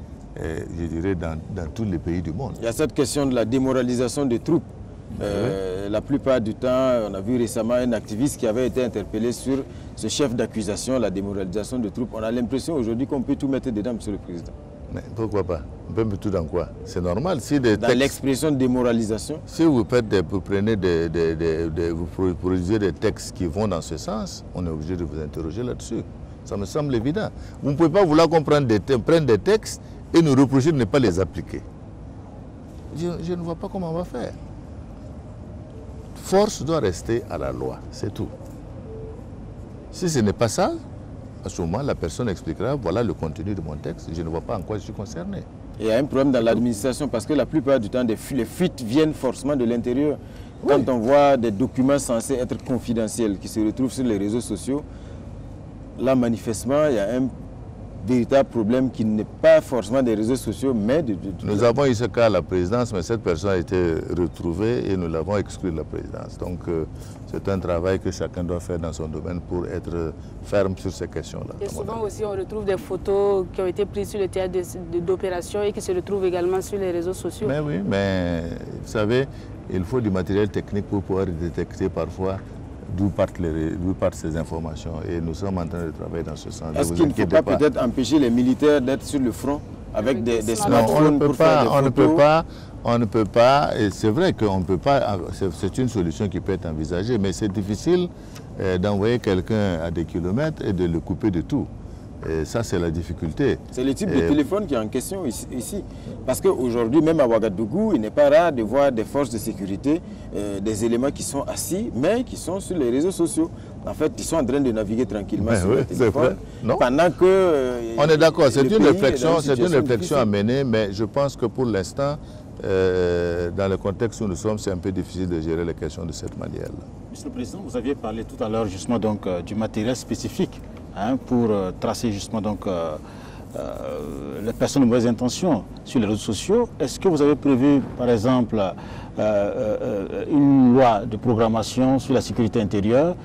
je dirais, dans tous les pays du monde. Il y a cette question de la démoralisation des troupes. La plupart du temps, on a vu récemment un activiste qui avait été interpellé sur ce chef d'accusation, la démoralisation des troupes. On a l'impression aujourd'hui qu'on peut tout mettre dedans, monsieur le président. Mais pourquoi pas? On peut mettre tout dans quoi? C'est normal. Si dans l'expression de démoralisation. Si vous produisez des textes qui vont dans ce sens, on est obligé de vous interroger là-dessus. Ça me semble évident. Vous ne pouvez pas vouloir qu'on prenne des textes et nous reprocher de ne pas les appliquer. Je ne vois pas comment on va faire. Force doit rester à la loi, c'est tout. Si ce n'est pas ça, à ce moment, la personne expliquera, voilà le contenu de mon texte, je ne vois pas en quoi je suis concerné. Et il y a un problème dans l'administration parce que la plupart du temps, les fuites viennent forcément de l'intérieur. Oui. Quand on voit des documents censés être confidentiels qui se retrouvent sur les réseaux sociaux, là, manifestement, il y a un véritable problème qui n'est pas forcément des réseaux sociaux, mais Nous avons eu ce cas à la présidence, mais cette personne a été retrouvée et nous l'avons exclue de la présidence. Donc, c'est un travail que chacun doit faire dans son domaine pour être ferme sur ces questions-là. Et souvent aussi, on retrouve des photos qui ont été prises sur le théâtre d'opération et qui se retrouvent également sur les réseaux sociaux. Mais oui, mais vous savez, il faut du matériel technique pour pouvoir détecter parfois d'où partent ces informations. Et nous sommes en train de travailler dans ce sens. Est-ce qu'il ne faut pas peut-être empêcher les militaires d'être sur le front avec des smartphones pour faire des photos? On ne peut pas, et c'est vrai qu'on ne peut pas, c'est une solution qui peut être envisagée, mais c'est difficile d'envoyer quelqu'un à des kilomètres et de le couper de tout. Et ça, c'est la difficulté. C'est le type de téléphone qui est en question ici. Parce qu'aujourd'hui, même à Ouagadougou, il n'est pas rare de voir des forces de sécurité, des éléments qui sont assis, mais qui sont sur les réseaux sociaux. En fait, ils sont en train de naviguer tranquillement sur le téléphone. Non. Pendant que... on est d'accord, c'est une réflexion à mener, mais je pense que pour l'instant, dans le contexte où nous sommes, c'est un peu difficile de gérer les questions de cette manière-là. Monsieur le Président, vous aviez parlé tout à l'heure justement donc, du matériel spécifique pour tracer justement donc, les personnes de mauvaise intention sur les réseaux sociaux. Est-ce que vous avez prévu, par exemple, une loi de programmation sur la sécurité intérieure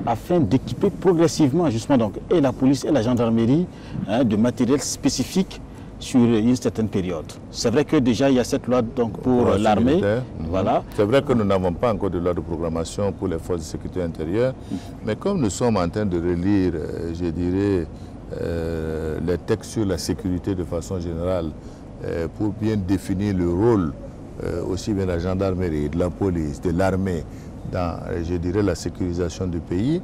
afin d'équiper progressivement justement donc, et la police et la gendarmerie de matériel spécifique sur une certaine période? C'est vrai que déjà il y a cette loi donc, pour l'armée. Voilà. C'est vrai que nous n'avons pas encore de loi de programmation pour les forces de sécurité intérieure, mais comme nous sommes en train de relire, je dirais, les textes sur la sécurité de façon générale, pour bien définir le rôle aussi bien de la gendarmerie, de la police, de l'armée, dans, je dirais, la sécurisation du pays,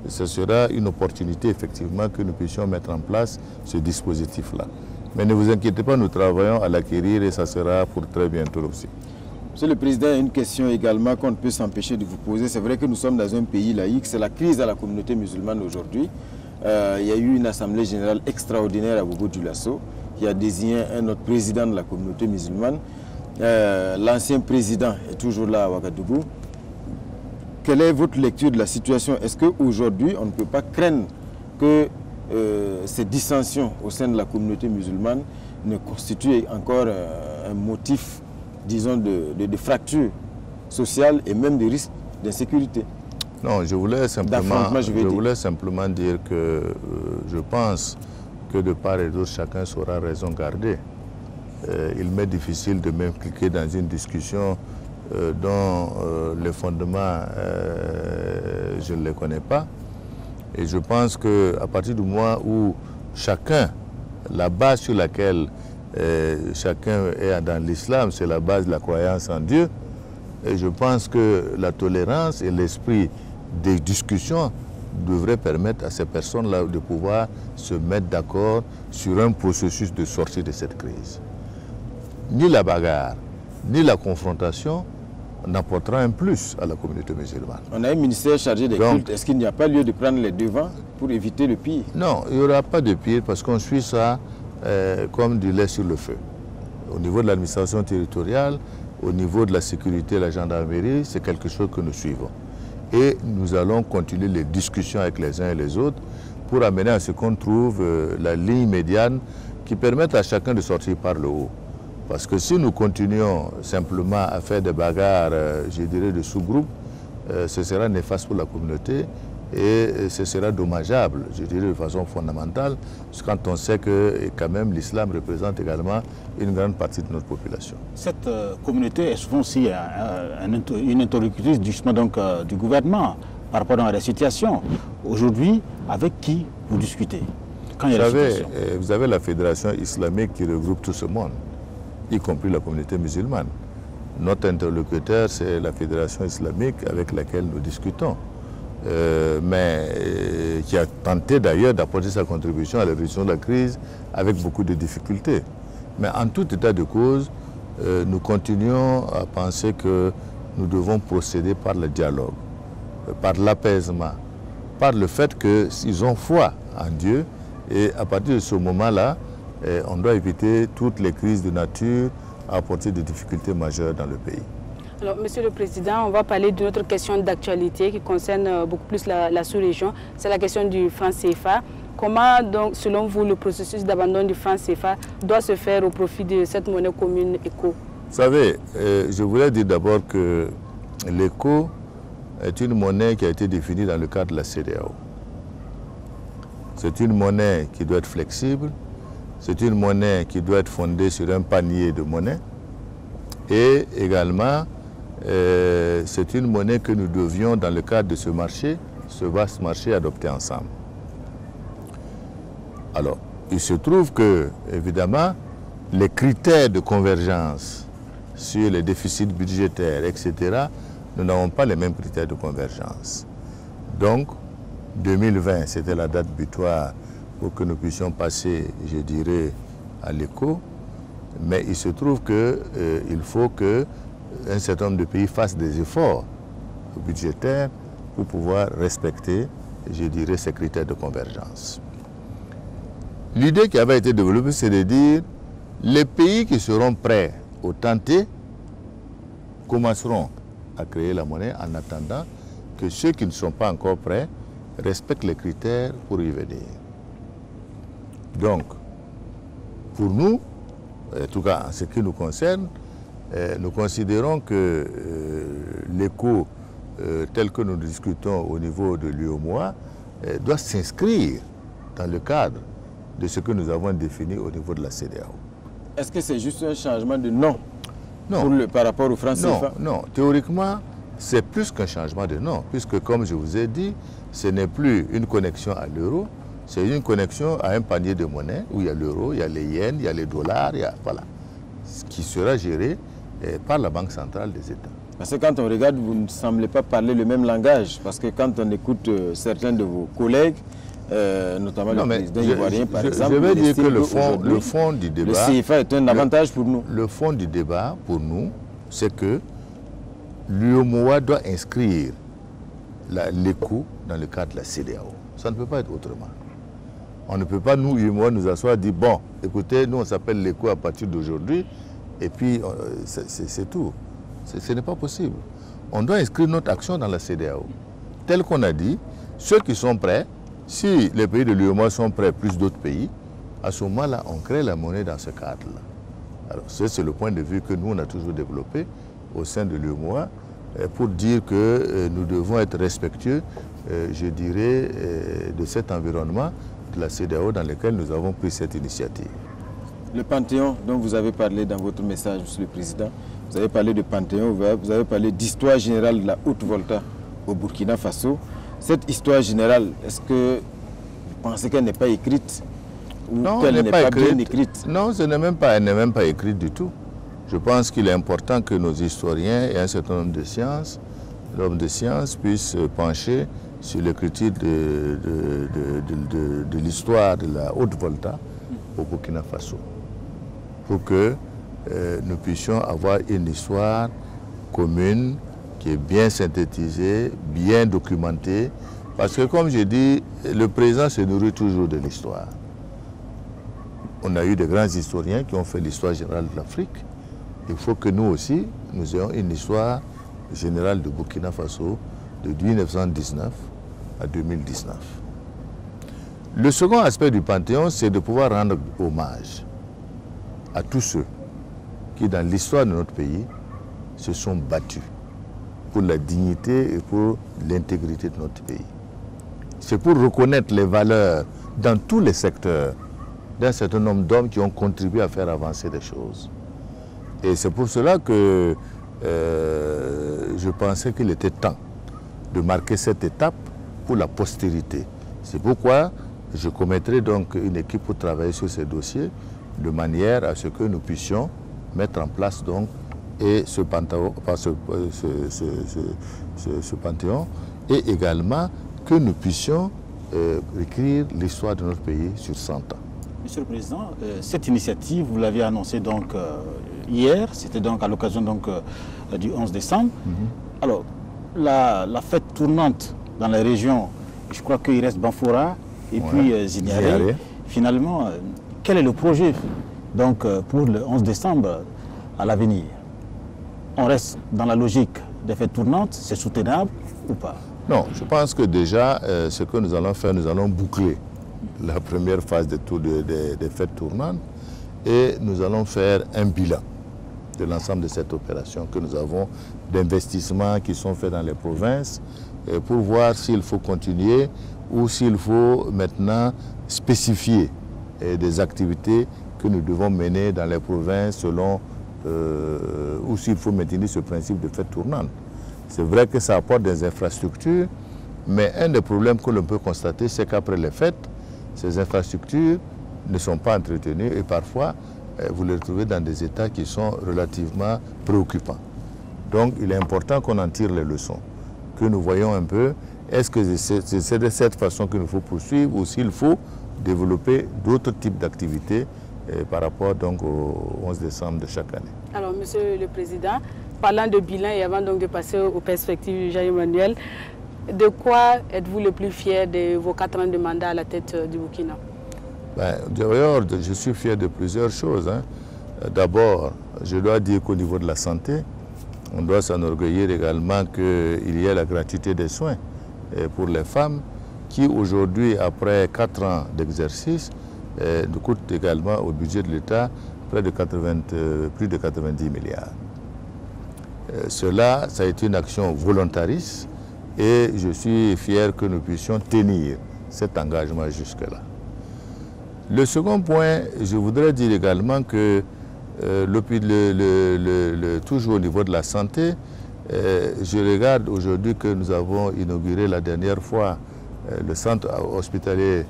ce sera une opportunité effectivement que nous puissions mettre en place ce dispositif-là. Mais ne vous inquiétez pas, nous travaillons à l'acquérir et ça sera pour très bientôt aussi. Monsieur le Président, il y a une question également qu'on ne peut s'empêcher de vous poser. C'est vrai que nous sommes dans un pays laïque, c'est la crise à la communauté musulmane aujourd'hui. Il y a eu une assemblée générale extraordinaire à Bobo-Dioulasso qui a désigné un autre président de la communauté musulmane. L'ancien président est toujours là à Ouagadougou. Quelle est votre lecture de la situation? Est-ce qu'aujourd'hui, on ne peut pas craindre que ces dissensions au sein de la communauté musulmane ne constituent encore un motif, disons, de fracture sociale et même de risque d'insécurité? Non, je voulais simplement dire que je pense que de part et d'autre, chacun saura raison garder. Il m'est difficile de m'impliquer dans une discussion dont les fondements, je ne les connais pas. Et je pense qu'à partir du moment où chacun, la base sur laquelle chacun est dans l'islam, c'est la base de la croyance en Dieu, et je pense que la tolérance et l'esprit des discussions devraient permettre à ces personnes-là de pouvoir se mettre d'accord sur un processus de sortie de cette crise. Ni la bagarre, ni la confrontation on apportera un plus à la communauté musulmane. On a un ministère chargé des cultes. Est-ce qu'il n'y a pas lieu de prendre les devants pour éviter le pire? Non, il n'y aura pas de pire parce qu'on suit ça comme du lait sur le feu. Au niveau de l'administration territoriale, au niveau de la sécurité et la gendarmerie, c'est quelque chose que nous suivons. Et nous allons continuer les discussions avec les uns et les autres pour amener à ce qu'on trouve la ligne médiane qui permette à chacun de sortir par le haut. Parce que si nous continuons simplement à faire des bagarres, je dirais, de sous-groupes, ce sera néfaste pour la communauté et ce sera dommageable, je dirais, de façon fondamentale, quand on sait que quand même l'islam représente également une grande partie de notre population. Cette communauté est souvent aussi une interlocutrice justement donc, du gouvernement par rapport à la situation. Aujourd'hui, avec qui vous discutez quand il y a vous avez la fédération islamique qui regroupe tout ce monde, y compris la communauté musulmane. Notre interlocuteur, c'est la fédération islamique avec laquelle nous discutons. Qui a tenté d'ailleurs d'apporter sa contribution à la résolution de la crise avec beaucoup de difficultés. Mais en tout état de cause, nous continuons à penser que nous devons procéder par le dialogue, par l'apaisement, par le fait qu'ils ont foi en Dieu et à partir de ce moment-là, on doit éviter toutes les crises de nature à apporter des difficultés majeures dans le pays. Alors, Monsieur le Président, on va parler d'une autre question d'actualité qui concerne beaucoup plus la sous-région. C'est la question du franc CFA. Comment, donc, selon vous, le processus d'abandon du franc CFA doit se faire au profit de cette monnaie commune ECO? Vous savez, je voulais dire d'abord que l'ECO est une monnaie qui a été définie dans le cadre de la CEDEAO. C'est une monnaie qui doit être flexible, c'est une monnaie qui doit être fondée sur un panier de monnaies et également c'est une monnaie que nous devions, dans le cadre de ce marché, ce vaste marché, adopter ensemble. Alors, il se trouve que, évidemment, les critères de convergence sur les déficits budgétaires, etc., nous n'avons pas les mêmes critères de convergence. Donc, 2020, c'était la date butoir pour que nous puissions passer, je dirais, à l'ECO, mais il se trouve qu'il faut que un certain nombre de pays fassent des efforts budgétaires pour pouvoir respecter, je dirais, ces critères de convergence. L'idée qui avait été développée, c'est de dire les pays qui seront prêts au tenter commenceront à créer la monnaie en attendant que ceux qui ne sont pas encore prêts respectent les critères pour y venir. Donc, pour nous, en tout cas en ce qui nous concerne, nous considérons que l'ECO, tel que nous discutons au niveau de l'UEMOA, doit s'inscrire dans le cadre de ce que nous avons défini au niveau de la CEDEAO. Est-ce que c'est juste un changement de nom non. Par rapport au franc CFA? Non, théoriquement, c'est plus qu'un changement de nom, puisque comme je vous ai dit, ce n'est plus une connexion à l'euro, c'est une connexion à un panier de monnaie où il y a l'euro, il y a les yens, il y a les dollars, voilà, ce qui sera géré par la Banque centrale des États. Parce que quand on regarde, vous ne semblez pas parler le même langage. Parce que quand on écoute certains de vos collègues, notamment le président ivoirien, par exemple, je vais dire que le fond du débat... Le CFA est un avantage pour nous. Le fond du débat, pour nous, c'est que l'UEMOA doit inscrire l'ECO dans le cadre de la CEDEAO. Ça ne peut pas être autrement. On ne peut pas, nous, UEMOA, nous asseoir et dire, bon, écoutez, nous, on s'appelle l'ECO à partir d'aujourd'hui, et puis c'est tout. Ce n'est pas possible. On doit inscrire notre action dans la CEDEAO. Tel qu'on a dit, ceux qui sont prêts, si les pays de l'UEMOA sont prêts, plus d'autres pays, à ce moment-là, on crée la monnaie dans ce cadre-là. Alors, c'est le point de vue que nous, on a toujours développé au sein de l'UEMOA pour dire que nous devons être respectueux, je dirais, de cet environnement de la CEDEAO dans lequel nous avons pris cette initiative. Le Panthéon dont vous avez parlé dans votre message, Monsieur le Président, vous avez parlé de Panthéon, vous avez parlé d'histoire générale de la Haute-Volta au Burkina Faso. Cette histoire générale, est-ce que vous pensez qu'elle n'est pas écrite ou qu'elle n'est pas bien écrite? Non, elle n'est même pas écrite du tout. Je pense qu'il est important que nos historiens et un certain nombre de sciences, l'homme de science, puissent pencher sur l'écriture de l'histoire de la Haute-Volta au Burkina Faso, pour que nous puissions avoir une histoire commune, qui est bien synthétisée, bien documentée. Parce que comme je dis, le présent se nourrit toujours de l'histoire. On a eu de grands historiens qui ont fait l'histoire générale de l'Afrique. Il faut que nous aussi, nous ayons une histoire générale de Burkina Faso de 1919 à 2019. Le second aspect du Panthéon, c'est de pouvoir rendre hommage à tous ceux qui, dans l'histoire de notre pays, se sont battus pour la dignité et pour l'intégrité de notre pays. C'est pour reconnaître les valeurs dans tous les secteurs d'un certain nombre d'hommes qui ont contribué à faire avancer des choses. Et c'est pour cela que je pensais qu'il était temps de marquer cette étape pour la postérité. C'est pourquoi je commettrai donc une équipe pour travailler sur ces dossiers de manière à ce que nous puissions mettre en place donc et ce panthéon, ce panthéon et également que nous puissions écrire l'histoire de notre pays sur 100 ans. Monsieur le Président, cette initiative, vous l'avez annoncée donc hier, c'était donc à l'occasion donc du 11 décembre. Alors, la fête tournante dans la région, je crois qu'il reste Banfora et puis Zignaré. Finalement, quel est le projet donc pour le 11 décembre à l'avenir? On reste dans la logique des fêtes tournantes, c'est soutenable ou pas? Non, je pense que déjà, ce que nous allons faire, nous allons boucler la première phase des fêtes tournantes et nous allons faire un bilan de l'ensemble de cette opération que nous avons, d'investissements qui sont faits dans les provinces pour voir s'il faut continuer ou s'il faut maintenant spécifier des activités que nous devons mener dans les provinces selon ou s'il faut maintenir ce principe de fête tournante. C'est vrai que ça apporte des infrastructures, mais un des problèmes que l'on peut constater, c'est qu'après les fêtes, ces infrastructures ne sont pas entretenues et parfois, vous les retrouvez dans des états qui sont relativement préoccupants. Donc, il est important qu'on en tire les leçons, que nous voyons un peu, est-ce que c'est de cette façon qu'il nous faut poursuivre ou s'il faut développer d'autres types d'activités par rapport donc au 11 décembre de chaque année. Alors, Monsieur le Président, parlant de bilan et avant donc de passer aux perspectives Jean-Emmanuel, de quoi êtes-vous le plus fier de vos 4 ans de mandat à la tête du Burkina? D'ailleurs, je suis fier de plusieurs choses. D'abord, je dois dire qu'au niveau de la santé, on doit s'enorgueillir également qu'il y ait la gratuité des soins pour les femmes qui aujourd'hui, après 4 ans d'exercice, nous coûte également au budget de l'État plus de 90 milliards. Cela, ça a été une action volontariste et je suis fier que nous puissions tenir cet engagement jusque-là. Le second point, je voudrais dire également que toujours au niveau de la santé, je regarde aujourd'hui que nous avons inauguré la dernière fois le centre hospitalier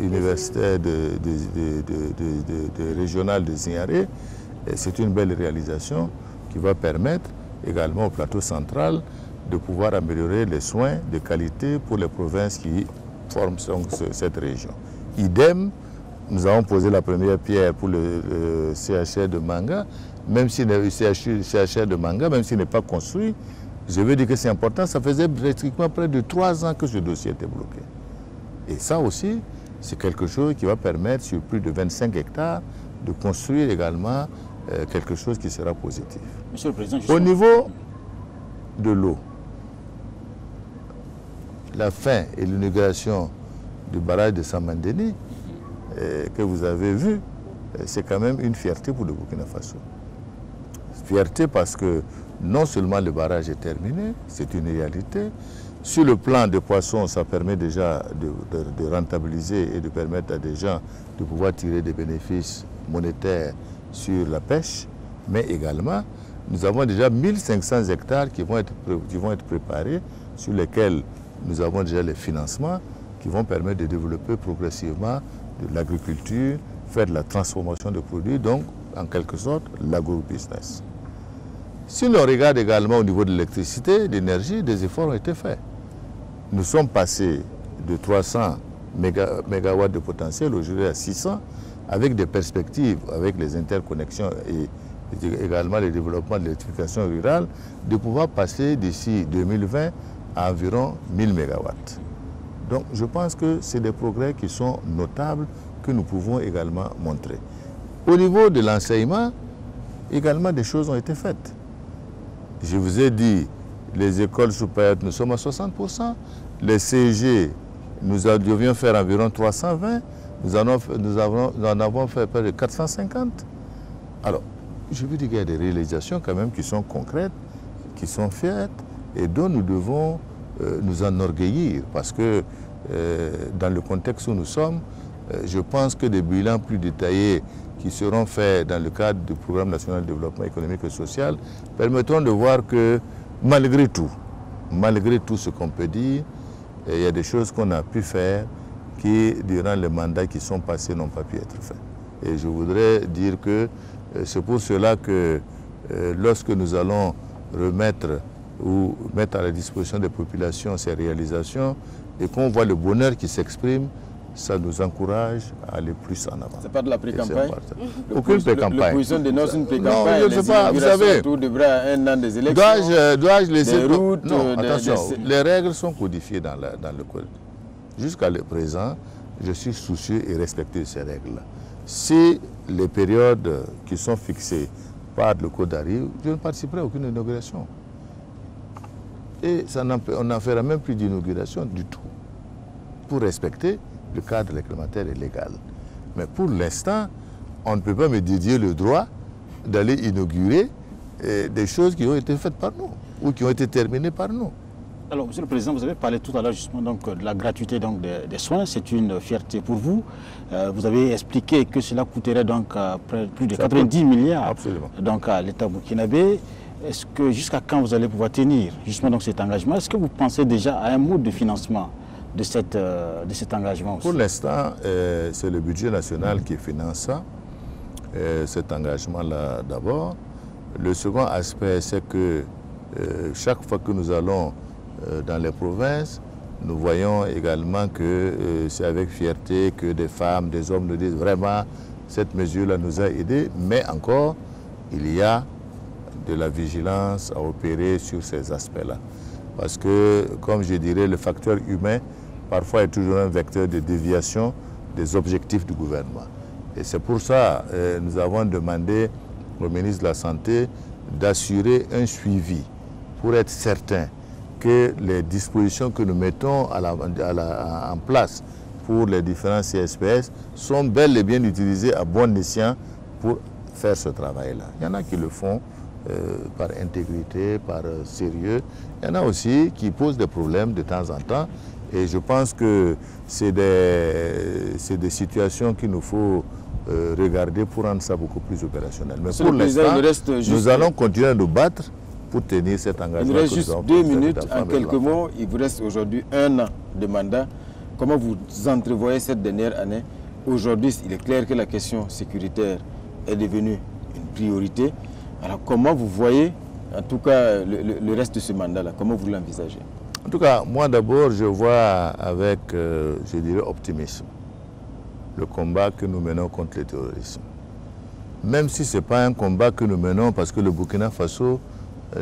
universitaire régional de Zignaré. C'est une belle réalisation qui va permettre également au plateau central de pouvoir améliorer les soins de qualité pour les provinces qui forment cette région. Idem, nous avons posé la première pierre pour le CHR de Manga, même si le CHR de Manga, même s'il n'est pas construit, je veux dire que c'est important, ça faisait pratiquement près de 3 ans que ce dossier était bloqué. Et ça aussi, c'est quelque chose qui va permettre, sur plus de 25 hectares, de construire également quelque chose qui sera positif. Monsieur le Président, au niveau de l'eau, la fin et l'inauguration du barrage de Samandeni, que vous avez vu, c'est quand même une fierté pour le Burkina Faso. Fierté parce que non seulement le barrage est terminé, c'est une réalité. Sur le plan des poissons, ça permet déjà de rentabiliser et de permettre à des gens de pouvoir tirer des bénéfices monétaires sur la pêche, mais également, nous avons déjà 1500 hectares qui vont être préparés, sur lesquels nous avons déjà les financements qui vont permettre de développer progressivement de l'agriculture, faire de la transformation de produits, donc en quelque sorte l'agro-business. Si l'on regarde également au niveau de l'électricité, d'énergie, des efforts ont été faits. Nous sommes passés de 300 mégawatts de potentiel aujourd'hui à 600, avec des perspectives, avec les interconnexions et également le développement de l'électrification rurale, de pouvoir passer d'ici 2020 à environ 1000 MW. Donc je pense que c'est des progrès qui sont notables que nous pouvons également montrer. Au niveau de l'enseignement, également des choses ont été faites. Je vous ai dit, les écoles supérieures, nous sommes à 60%. Les CG, nous devions faire environ 320. Nous en avons fait près de 450. Alors, je veux dire qu'il y a des réalisations quand même qui sont concrètes, qui sont faites et dont nous devons nous enorgueillir parce que dans le contexte où nous sommes, je pense que des bilans plus détaillés qui seront faits dans le cadre du Programme national de développement économique et social permettront de voir que malgré tout ce qu'on peut dire, il y a des choses qu'on a pu faire qui, durant les mandats qui sont passés, n'ont pas pu être faits. Et je voudrais dire que c'est pour cela que lorsque nous allons remettre ou mettre à la disposition des populations ces réalisations et qu'on voit le bonheur qui s'exprime, ça nous encourage à aller plus en avant. C'est pas de la pré-campagne? Aucune pré-campagne. L'opposition dénonce une pré-campagne. Non, je ne sais pas, vous savez. Tout devrait à un an des élections. Dois-je laisser... Des routes, non, attention, les règles sont codifiées dans le code. Jusqu'à le présent, je suis soucieux et respectueux de ces règles-là. Si les périodes qui sont fixées par le code arrivent, je ne participerai à aucune inauguration. Et on n'en fera même plus d'inauguration du tout, pour respecter le cadre réglementaire et légal. Mais pour l'instant, on ne peut pas me dédier le droit d'aller inaugurer des choses qui ont été faites par nous ou qui ont été terminées par nous. Alors, Monsieur le Président, vous avez parlé tout à l'heure justement donc, de la gratuité donc, des soins. C'est une fierté pour vous. Vous avez expliqué que cela coûterait donc plus de 90 milliards donc, à l'État burkinabé. Est-ce que jusqu'à quand vous allez pouvoir tenir justement donc, cet engagement? Est-ce que vous pensez déjà à un mode de financement de cet engagement aussi? Pour l'instant, c'est le budget national qui finance ça, cet engagement-là d'abord. Le second aspect, c'est que chaque fois que nous allons dans les provinces, nous voyons également que c'est avec fierté que des femmes, des hommes nous disent vraiment cette mesure-là nous a aidés, mais encore, il y a de la vigilance à opérer sur ces aspects-là. Parce que, comme je dirais, le facteur humain, parfois est toujours un vecteur de déviation des objectifs du gouvernement. Et c'est pour ça que nous avons demandé au ministre de la Santé d'assurer un suivi pour être certain que les dispositions que nous mettons en place pour les différents CSPS sont bel et bien utilisées à bon escient pour faire ce travail-là. Il y en a qui le font par intégrité, par sérieux. Il y en a aussi qui posent des problèmes de temps en temps. Et je pense que c'est des situations qu'il nous faut regarder pour rendre ça beaucoup plus opérationnel. Mais pour l'instant, nous allons continuer à nous battre pour tenir cet engagement. Il nous reste juste 2 minutes. En quelques mots, il vous reste aujourd'hui 1 an de mandat. Comment vous entrevoyez cette dernière année? Aujourd'hui, il est clair que la question sécuritaire est devenue une priorité. Alors comment vous voyez, en tout cas, le reste de ce mandat-là? Comment vous l'envisagez? En tout cas, moi d'abord, je vois avec, je dirais, optimisme le combat que nous menons contre le terrorisme. Même si ce n'est pas un combat que nous menons parce que le Burkina Faso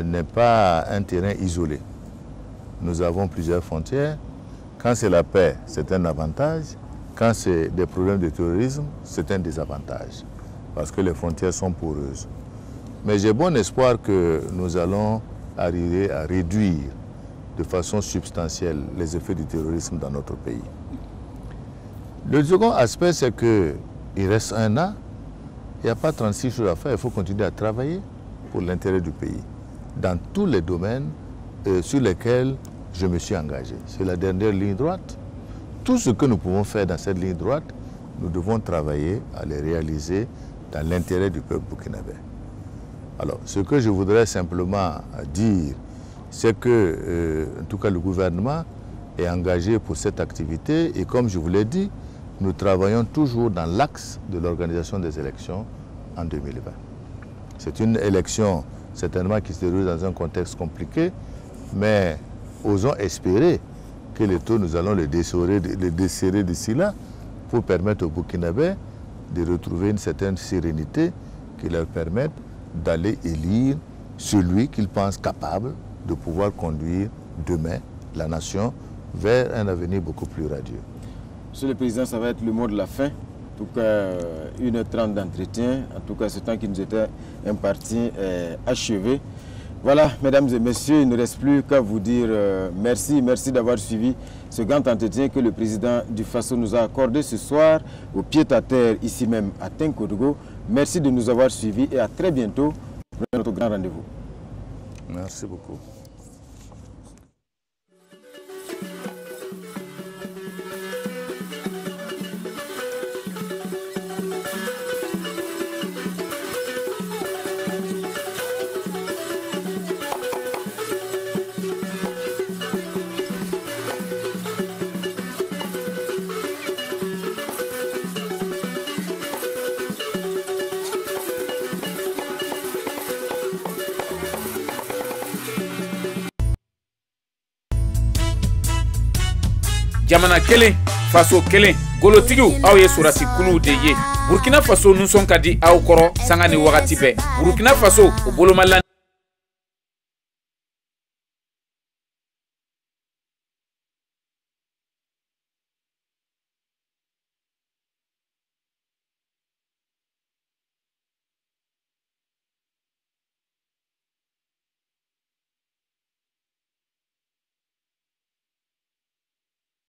n'est pas un terrain isolé. Nous avons plusieurs frontières. Quand c'est la paix, c'est un avantage. Quand c'est des problèmes de terrorisme, c'est un désavantage. Parce que les frontières sont poreuses. Mais j'ai bon espoir que nous allons arriver à réduire de façon substantielle les effets du terrorisme dans notre pays. Le second aspect, c'est qu'il reste 1 an, il n'y a pas 36 choses à faire, il faut continuer à travailler pour l'intérêt du pays, dans tous les domaines sur lesquels je me suis engagé. C'est la dernière ligne droite. Tout ce que nous pouvons faire dans cette ligne droite, nous devons travailler à les réaliser dans l'intérêt du peuple burkinabé. Alors, ce que je voudrais simplement dire, c'est que, en tout cas, le gouvernement est engagé pour cette activité et comme je vous l'ai dit, nous travaillons toujours dans l'axe de l'organisation des élections en 2020. C'est une élection certainement qui se déroule dans un contexte compliqué, mais osons espérer que les taux, nous allons les desserrer d'ici là pour permettre aux Burkinabés de retrouver une certaine sérénité qui leur permette d'aller élire celui qu'ils pensent capable de pouvoir conduire demain la nation vers un avenir beaucoup plus radieux. Monsieur le Président, ça va être le mot de la fin. En tout cas, 1h30 d'entretien. En tout cas, ce temps qui nous était imparti est achevé. Voilà, mesdames et messieurs, il ne reste plus qu'à vous dire merci. Merci d'avoir suivi ce grand entretien que le président du Faso nous a accordé ce soir au pied-à-terre, ici même à Tinkodogo. Merci de nous avoir suivis et à très bientôt pour notre grand rendez-vous. Merci beaucoup. Jamana kelen faso kelen golotigiw aw ye surasi kulu de ye Burkina Faso nusɔn ka di aw kɔrɔ sanga ni wagati bɛɛ Burkina Faso o bolomala